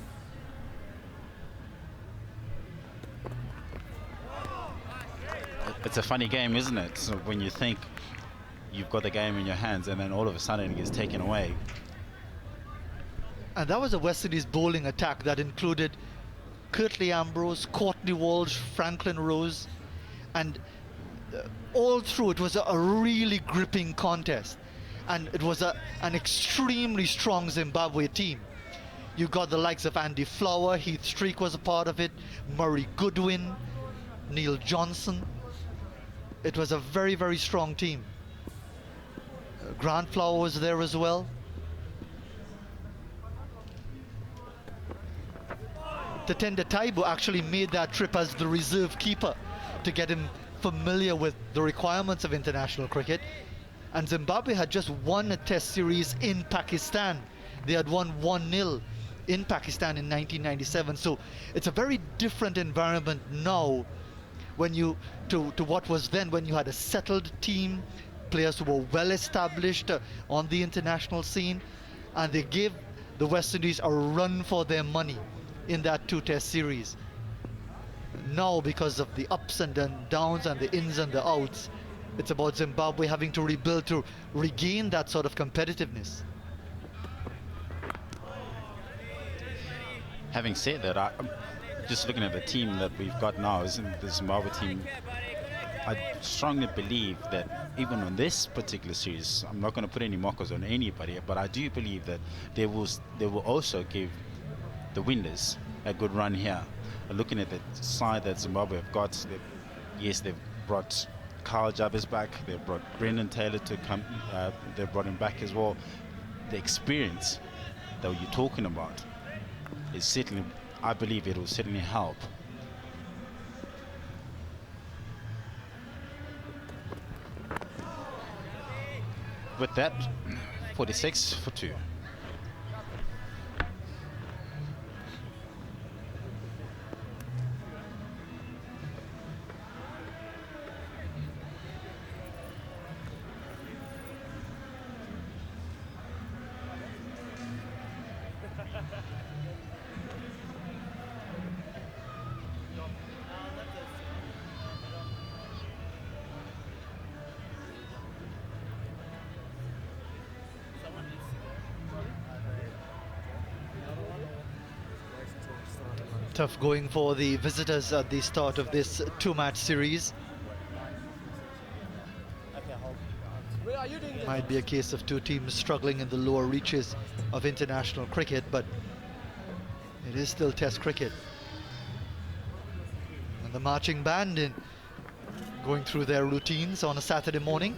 It's a funny game, isn't it? So when you think you've got the game in your hands and then all of a sudden it gets taken away. And that was a West Indies bowling attack that included Curtly Ambrose, Courtney Walsh, Franklin Rose, and all through it was a really gripping contest. And it was an extremely strong Zimbabwe team. You got the likes of Andy Flower, Heath Streak was a part of it, Murray Goodwin, Neil Johnson. It was a very, very strong team. Grant Flower was there as well. Tatenda Taibu actually made that trip as the reserve keeper to get him familiar with the requirements of international cricket. And Zimbabwe had just won a test series in Pakistan. They had won 1-0 in Pakistan in 1997. So it's a very different environment now when you to what was then, when you had a settled team, players who were well established on the international scene, and they gave the West Indies a run for their money in that 2-test series. Now, because of the ups and downs and the ins and the outs, it's about Zimbabwe having to rebuild to regain that sort of competitiveness. Having said that, I'm just looking at the team that we've got now, is the Zimbabwe team. I strongly believe that even on this particular series, I'm not going to put any mockers on anybody, but I do believe that they will also give the WINDIES a good run here. Looking at the side that Zimbabwe have got, yes, they've brought Kyle Jarvis back, they've brought Brendan Taylor to come, they've brought him back as well. The experience that you're talking about is certainly, I believe it will certainly help. With that, 46 for 2. Tough going for the visitors at the start of this 2-match series. Might be a case of two teams struggling in the lower reaches of international cricket, but it is still Test cricket. And the marching band going through their routines on a Saturday morning,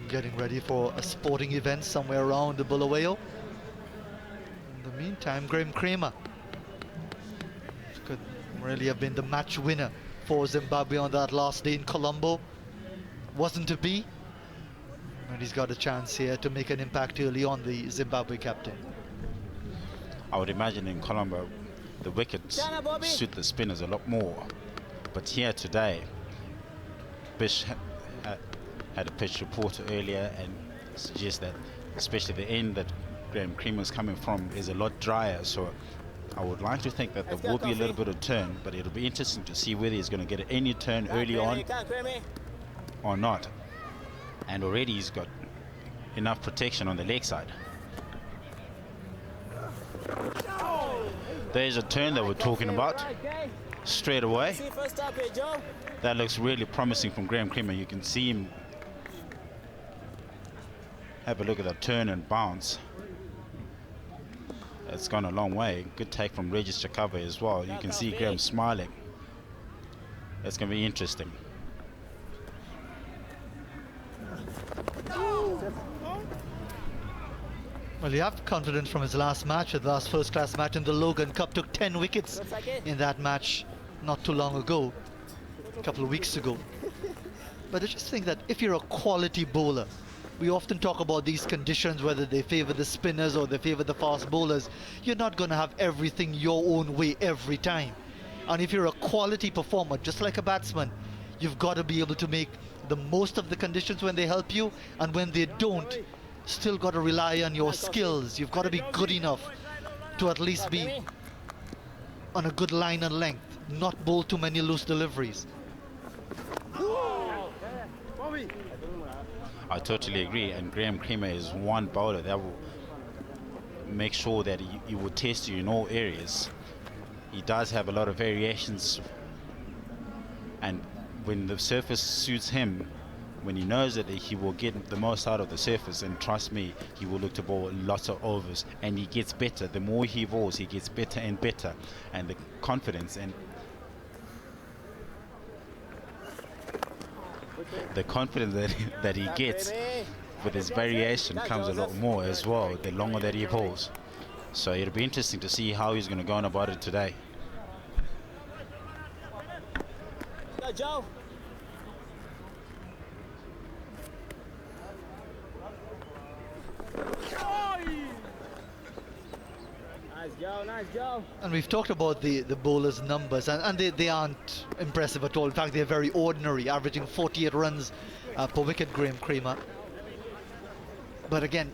getting ready for a sporting event somewhere around the Bulawayo. In the meantime, Graham Kramer could really have been the match winner for Zimbabwe on that last day in Colombo. Wasn't to be, and he's got a chance here to make an impact early on, the Zimbabwe captain. I would imagine in Colombo the wickets suit the spinners a lot more, but here today Bish had a pitch reporter earlier and suggests that especially the end that Graham Kramer's coming from is a lot drier, so I would like to think that there will be a little bit of turn, but it'll be interesting to see whether he's going to get any turn early on or not. And already he's got enough protection on the leg side. There's a turn that we're talking about straight away. That looks really promising from Graham Creamer. You can see him have a look at that turn and bounce. It's gone a long way. Good take from Regis Chakava as well. You can see Graham smiling. That's going to be interesting. Well, you have confidence from his last match, the last first-class match in the Logan Cup. Took 10 wickets in that match not too long ago, a couple of weeks ago. But I just think that if you're a quality bowler, we often talk about these conditions, whether they favor the spinners or they favor the fast bowlers. You're not going to have everything your own way every time. And if you're a quality performer, just like a batsman, you've got to be able to make the most of the conditions when they help you, and when they don't, still got to rely on your skills. You've got to be good enough to at least be on a good line and length, not bowl too many loose deliveries. I totally agree, and Graham Creamer is one bowler that will make sure that he will test you in all areas. He does have a lot of variations, and when the surface suits him, when he knows that he will get the most out of the surface, and trust me, he will look to bowl lots of overs, and he gets better. The more he bowls, he gets better and better, and the confidence and that he gets with his variation comes a lot more as well, the longer that he bowls. So it'll be interesting to see how he's going to go on about it today. Go, Joe. Nice Joe, nice Joe. And we've talked about the bowlers' numbers, and they aren't impressive at all. In fact, they're very ordinary, averaging 48 runs per wicket, Graham Creamer. But again,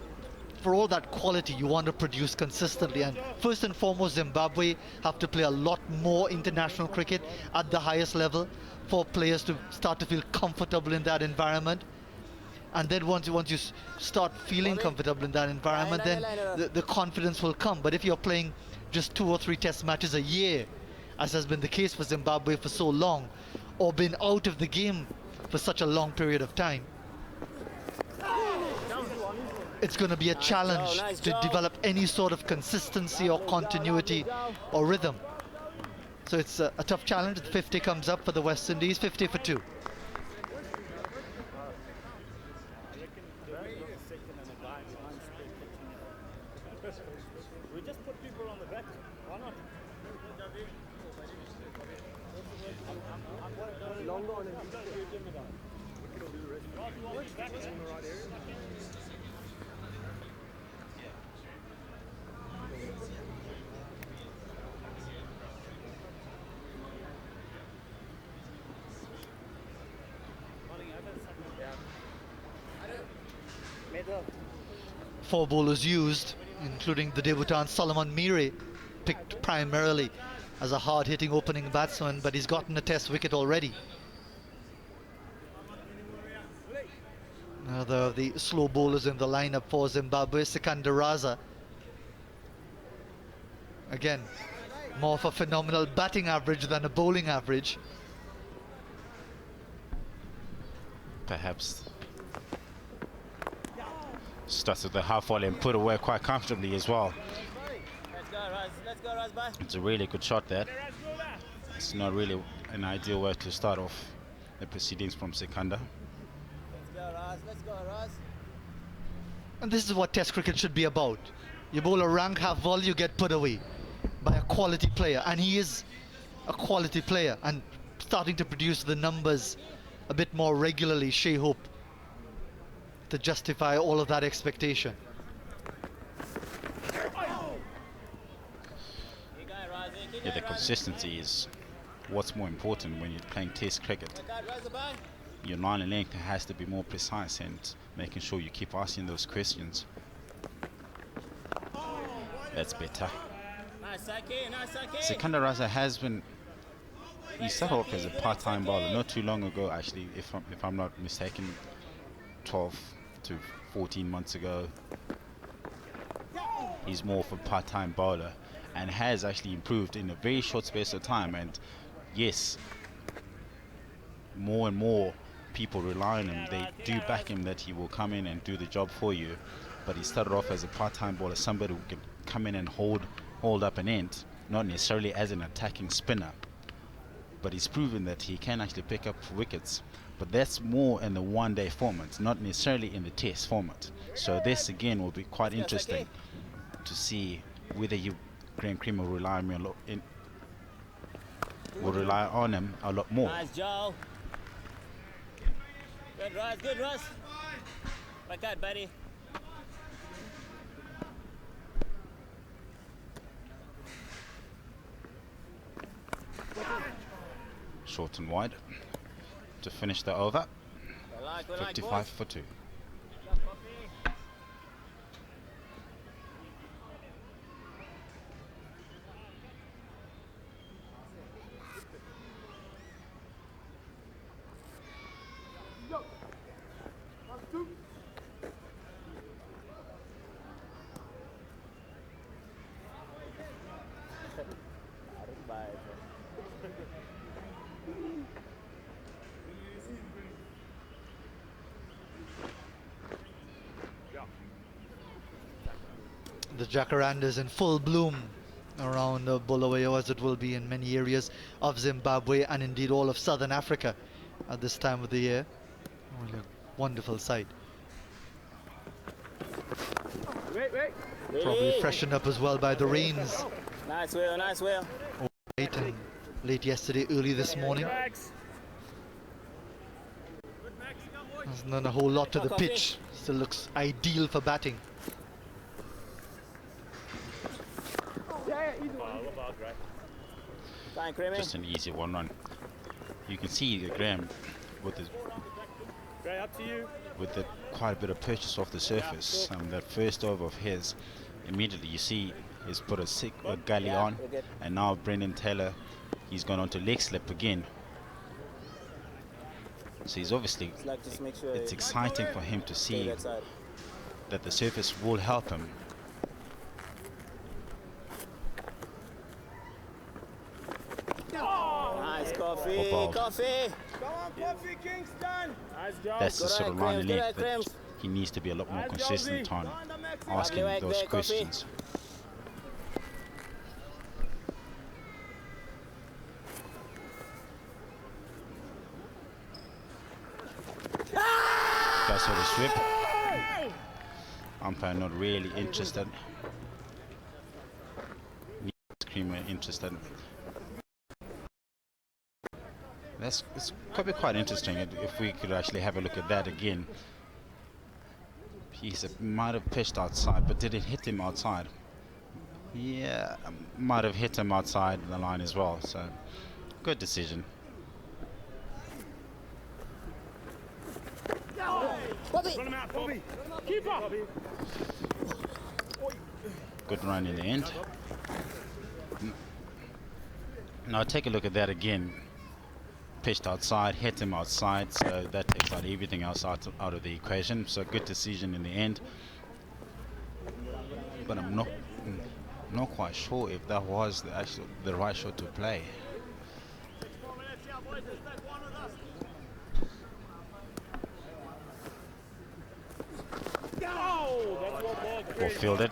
for all that quality, you want to produce consistently. And first and foremost, Zimbabwe have to play a lot more international cricket at the highest level for players to start to feel comfortable in that environment. And then once you start feeling comfortable in that environment, then the confidence will come. But if you're playing just 2 or 3 test matches a year, as has been the case for Zimbabwe for so long, or been out of the game for such a long period of time, it's going to be a challenge to develop any sort of consistency or continuity or rhythm. So it's a tough challenge. The 50 comes up for the West Indies, 50 for 2. We just put people on the back. Why not? Longer on Four bowlers used, including the debutant Solomon Mire, picked primarily as a hard-hitting opening batsman, but he's gotten a test wicket already. Now the slow bowlers in the lineup for Zimbabwe, Sikandar Raza. Again, more of a phenomenal batting average than a bowling average. Perhaps starts with the half volley and put away quite comfortably as well. Let's go, Raz. It's a really good shot there. It's not really an ideal way to start off the proceedings from Sikandar. Let's go, Raz. And this is what Test cricket should be about. You bowl a rank half volley, you get put away by a quality player, and he is a quality player and starting to produce the numbers a bit more regularly, Shea Hope, to justify all of that expectation. Yeah, the consistency is what's more important when you're playing Test cricket. Your line and length has to be more precise, and making sure you keep asking those questions. That's better. Sikandar Raza has been, he started off as a part-time bowler not too long ago, actually, if I'm not mistaken, 12 to 14 months ago. He's more of a part-time bowler, and has actually improved in a very short space of time. And yes, more and more people rely on him. They do back him that he will come in and do the job for you. But he started off as a part-time bowler, somebody who can come in and hold up an end, not necessarily as an attacking spinner. But he's proven that he can actually pick up wickets. But that's more in the one-day format, not necessarily in the test format. So this again will be quite interesting to see whether Graham Cream will rely on me a lot will rely on him a lot more. Nice, Joe. Good, Russ. Good, Russ. Back out, buddy. Short and wide to finish the over. 55 for 2. The jacarandas in full bloom around Bulawayo, as it will be in many areas of Zimbabwe and indeed all of southern Africa at this time of the year. Really a wonderful sight. Probably freshened up as well by the rains. Nice wheel, nice wheel. Late and late yesterday, early this morning. There's not a whole lot to the pitch. Still looks ideal for batting. Just an easy one run. You can see Graham with the quite a bit of purchase off the surface. That first over of his, immediately you see he's put a gully on, and now Brendan Taylor, he's gone on to leg slip again. So he's obviously, it's exciting for him to see that the surface will help him. Nice coffee, coffee. Come on, coffee, Kingston. Nice job. That's the sort of line of length that he needs to be a lot more consistent on asking those questions. That's sort of swip. Umpire not really interested. Screamer interested. It's could be quite interesting if we could actually have a look at that again. He might have pitched outside, but did it hit him outside? Yeah, might have hit him outside the line as well. So, good decision. Good run in the end. Now take a look at that again. Pitched outside, hit him outside, so that takes out everything else out of the equation. So good decision in the end. But I'm not quite sure if that was the right shot to play. Well fielded.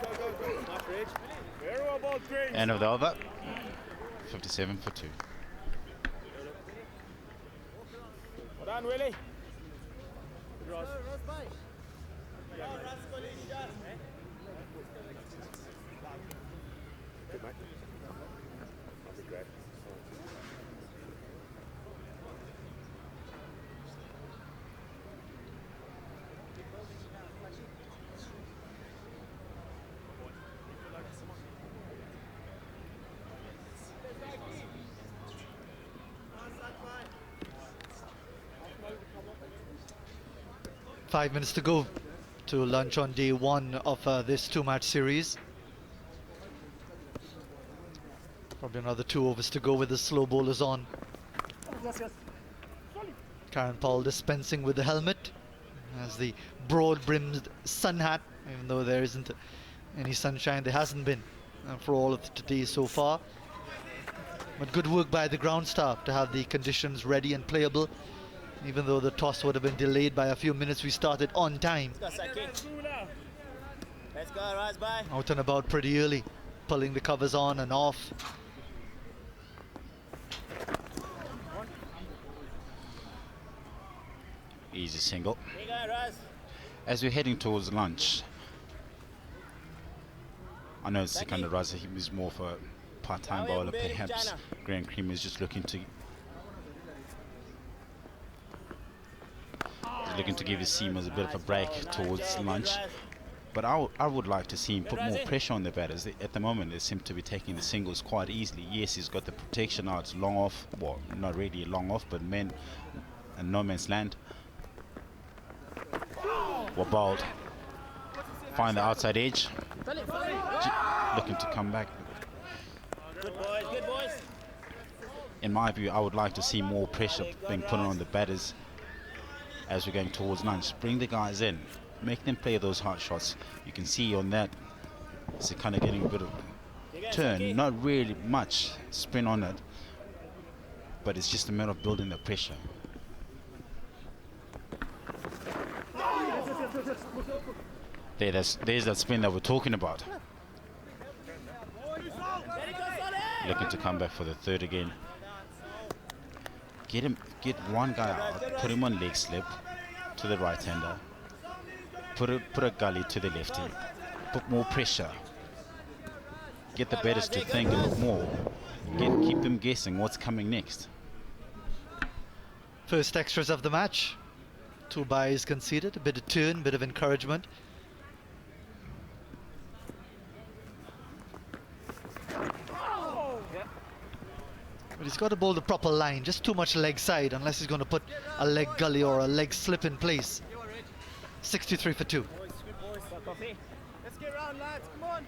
End of the over. 57 for 2. Well done, Willie. Good, mate. That'd be great. Five minutes to go to lunch on day one of this two-match series. Probably another 2 overs to go with the slow bowlers on. Karen Powell dispensing with the helmet as the broad-brimmed sun hat, even though there isn't any sunshine, there hasn't been for all of today so far. But good work by the ground staff to have the conditions ready and playable. Even though the toss would have been delayed by a few minutes, we started on time. Let's go, Raz, bye. Out and about pretty early, pulling the covers on and off. Easy single. Here you go, Raz. As we're heading towards lunch, I know Sikandar Raza, he was more for a part-time bowler, perhaps. Graham Cream is just looking to give his seamers a bit of a break towards lunch. But I would like to see him put more pressure on the batters. At the moment, they seem to be taking the singles quite easily. Yes, he's got the protection now. It's long off. Well, not really long off, but men and no man's land. Well bowled. Find the outside edge. Looking to come back. Good boys, good boys. In my view, I would like to see more pressure being put on the batters as we're going towards lunch. Bring the guys in. Make them play those hard shots. You can see on that, it's kind of getting a bit of turn. Not really much spin on it, but it's just a matter of building the pressure. There's that spin that we're talking about. Looking to come back for the third again. Get one guy out, put him on leg slip to the right hander. Put a gully to the lefty. Put more pressure. Get the batters to think a bit more. Keep them guessing what's coming next. First extras of the match. 2 byes conceded, a bit of turn, bit of encouragement. But he's got to bowl the proper line, just too much leg side, unless he's going to put a leg gully or a leg slip in place. 63 for 2. Let's get round, lads, come on.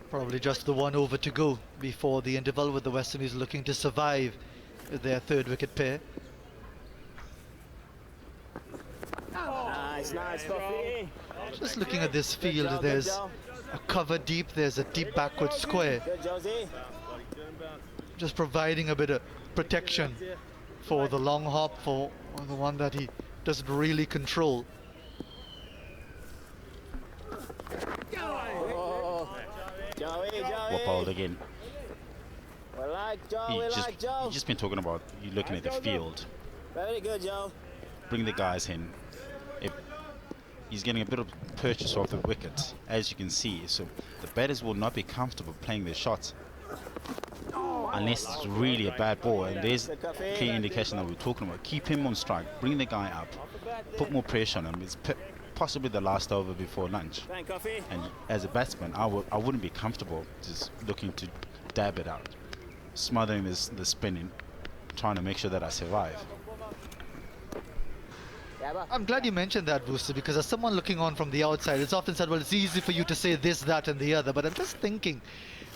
Probably just the 1 over to go before the interval, with the West Indies looking to survive their 3rd wicket pair. Nice, nice, Coffee. Just looking at this field, there's a cover deep, there's a deep backward square. Good, Josie. Just providing a bit of protection for the long hop, for the one that he doesn't really control. What bowled again. We like Joe, we like Joe. You've just been talking about you looking at the field. Very good, Joe. Bring the guys in. If he's getting a bit of purchase off the wicket, as you can see. So the batters will not be comfortable playing their shots unless it's really a bad ball. And there's a clear indication that we're talking about. Keep him on strike. Bring the guy up. Put more pressure on him. It's possibly the last over before lunch. And as a batsman, I wouldn't be comfortable just looking to dab it out, smothering the spinning, trying to make sure that I survive. I'm glad you mentioned that, Booster, because as someone looking on from the outside, it's often said, well, it's easy for you to say this, that and the other, but I'm just thinking,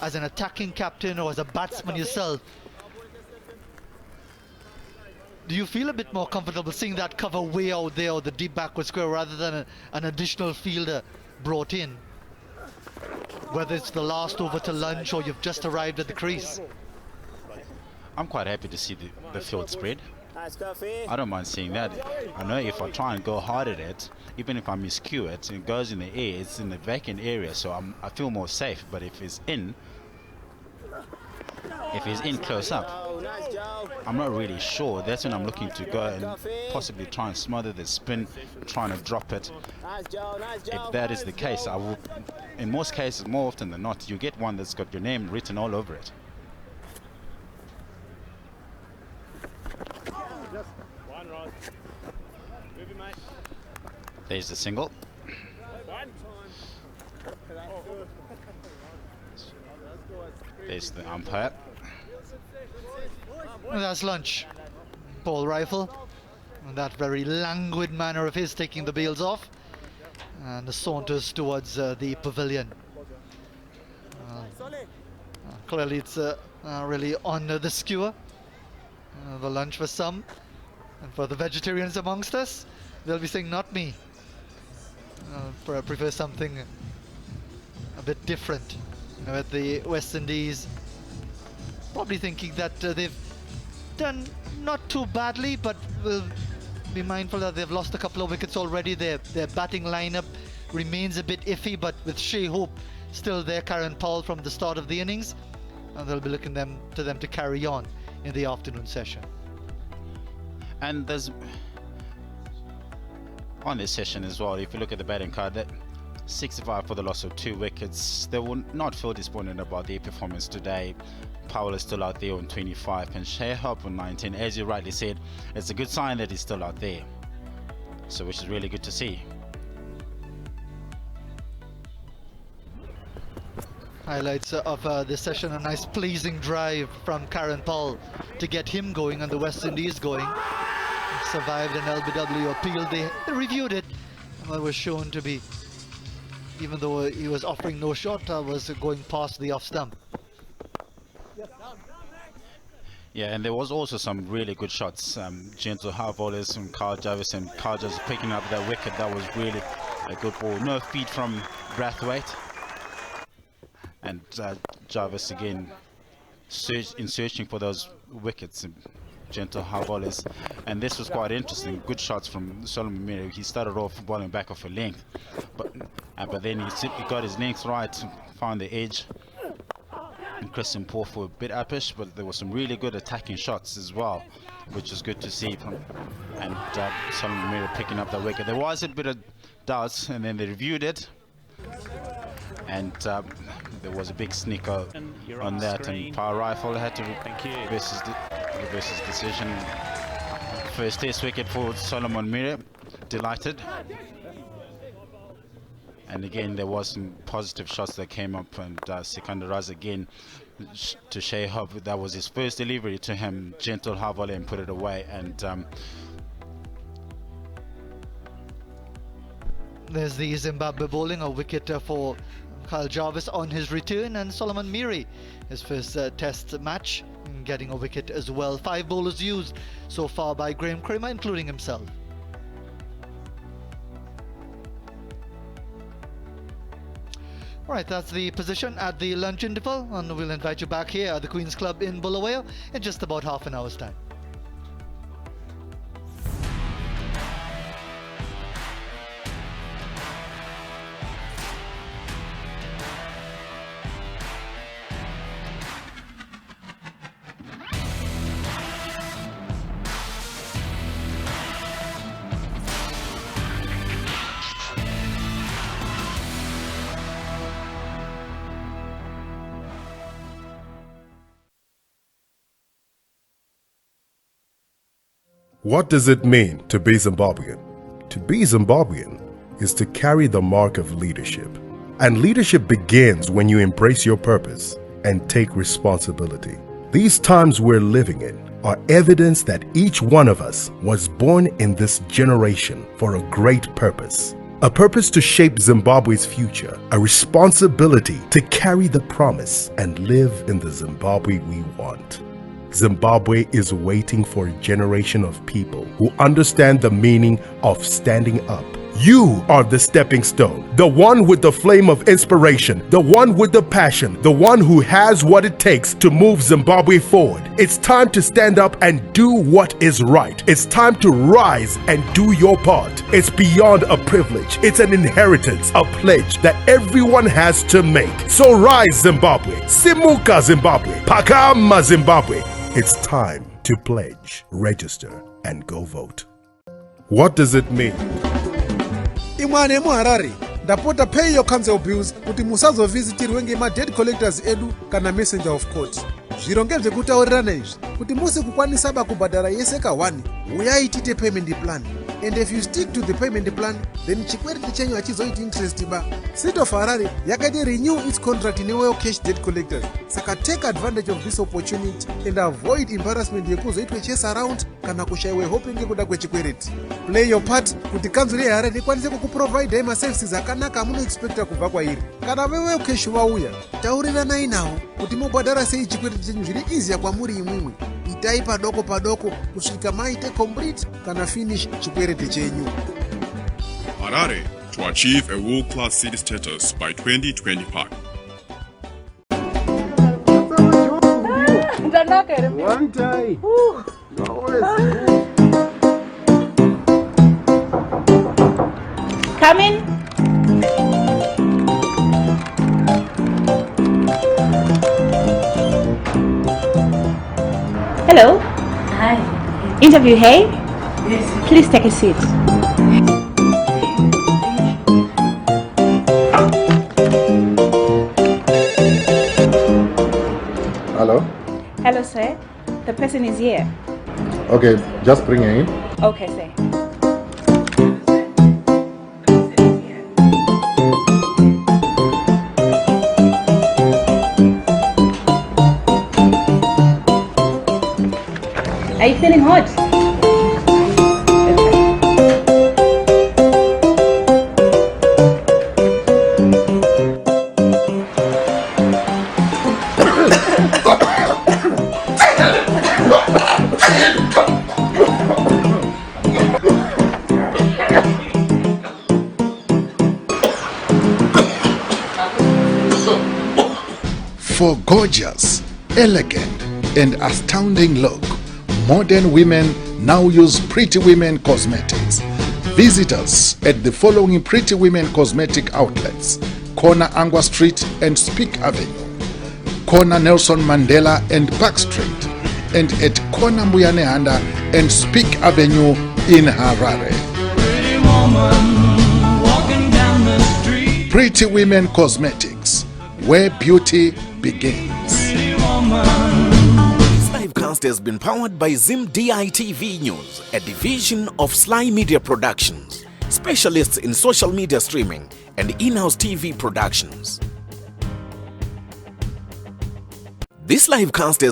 as an attacking captain or as a batsman yourself, do you feel a bit more comfortable seeing that cover way out there or the deep backward square rather than an additional fielder brought in? Whether it's the last over to lunch or you've just arrived at the crease. I'm quite happy to see the field spread. Nice, Coffee. I don't mind seeing that. I know if I try and go hard at it, even if I miscue it, it goes in the air, it's in the vacant area, so I feel more safe. But if it's in close up, I'm not really sure. That's when I'm looking to go and possibly try and smother the spin, trying to drop it. If that is the case, I will, in most cases, more often than not, you get one that's got your name written all over it. Mate. There's the single. There's the umpire. And that's lunch. Paul Rifle, in that very languid manner of his, taking the bails off and saunters towards the pavilion. Clearly it's really on the skewer. The lunch for some, and for the vegetarians amongst us, they'll be saying, not me. I prefer something a bit different. You know, at the West Indies, probably thinking that they've done not too badly, but we'll be mindful that they've lost a couple of wickets already. Their batting lineup remains a bit iffy, but with Shea Hope still there, Karen Powell from the start of the innings, and they'll be looking to them to carry on in the afternoon session. And there's on this session as well, if you look at the batting card, that 65 for the loss of 2 wickets, they will not feel disappointed about their performance today. Powell is still out there on 25 and Shea Hope on 19. As you rightly said, it's a good sign that he's still out there, so which is really good to see. Highlights of this session, a nice pleasing drive from Karen Powell to get him going and the West Indies going. Survived an LBW appeal. They reviewed it, and it was shown to be, even though he was offering no shot, was going past the off stump. Yeah, and there was also some really good shots. Gentle high volleys from Carl Jarvis, and Carl Jarvis picking up that wicket. That was really a good ball. No feed from Brathwaite. And Jarvis again searching for those wickets, and gentle high volleys. And this was quite interesting. Good shots from Solomon Miri. He started off bowling back off a length, but then he got his length right, found the edge. And Christian Porf were a bit uppish, but there were some really good attacking shots as well, which is good to see. And Solomon Miri picking up the wicket. There was a bit of doubts, and then they reviewed it, and there was a big sneaker on that, and Power Rifle had to reverse his decision. First test wicket for Solomon Miri. Delighted. And again, there was some positive shots that came up, and Sikandar Raz again to Shea Hope. That was his first delivery to him. Gentle high volley and put it away. And there's the Zimbabwe bowling, a wicket for Kyle Jarvis on his return, and Solomon Miri, his first test match, getting a wicket as well. 5 bowlers used so far by Graham Kramer, including himself. Alright, that's the position at the lunch interval, and we'll invite you back here at the Queen's Club in Bulawayo in just about half an hour's time. What does it mean to be Zimbabwean? To be Zimbabwean is to carry the mark of leadership. And leadership begins when you embrace your purpose and take responsibility. These times we're living in are evidence that each one of us was born in this generation for a great purpose. A purpose to shape Zimbabwe's future, a responsibility to carry the promise and live in the Zimbabwe we want. Zimbabwe is waiting for a generation of people who understand the meaning of standing up. You are the stepping stone, the one with the flame of inspiration, the one with the passion, the one who has what it takes to move Zimbabwe forward. It's time to stand up and do what is right. It's time to rise and do your part. It's beyond a privilege. It's an inheritance, a pledge that everyone has to make. So rise, Zimbabwe. Simuka, Zimbabwe. Pakama, Zimbabwe. It's time to pledge, register, and go vote. What does it mean? Imwane muharare ndapota pay your council bills kuti musazovizitirwe ngema-debt collectors edu kana messenger of court. Zviro ngezvekutaurirana izvi kuti musi kukwanisa kubhadhara yese ka1 uyai tiite payment plan. and if you stick to the payment plan, then chikwereti chenyu hachizoiti interest ba. City of Harare yakaita renew its contract in Well Cash Debt Collectors. Saka take advantage of this opportunity and avoid embarrassment yekuzoitwe chase around kana kushaiwe hope ngekuda kwechikwereti. Play your part kuti kanzuri yeHarare ikwanise kukuprovide services akanaka amunoexpecta kubva kwairi. Kana vewe cash vauya, tauriranai nawo kuti mobhadhara sei chikwereti chenyu zviri easier kwamuri imwimwi. Itai padoko padoko kusvika maite complete kana finish chikwereti chenyu. Harare to achieve a world-class city status by 2025. One time. Come in. Hello. Hi. Interview, hey? Yes. Please take a seat. Hello? Hello, sir. The person is here. Okay, just bring her in. Okay, sir. Are you feeling hot? For gorgeous, elegant, and astounding look, modern women now use Pretty Women Cosmetics. Visit us at the following Pretty Women Cosmetic outlets: Corner Angwa Street and Speak Avenue, Corner Nelson Mandela and Park Street, and at Corner Muyanehanda and Speak Avenue in Harare. Pretty woman walking down the street. Pretty Women Cosmetics, where beauty begins. This livecast has been powered by ZimdiTv News, a division of Sly Media Productions, specialists in social media streaming and in-house TV productions. This livecast has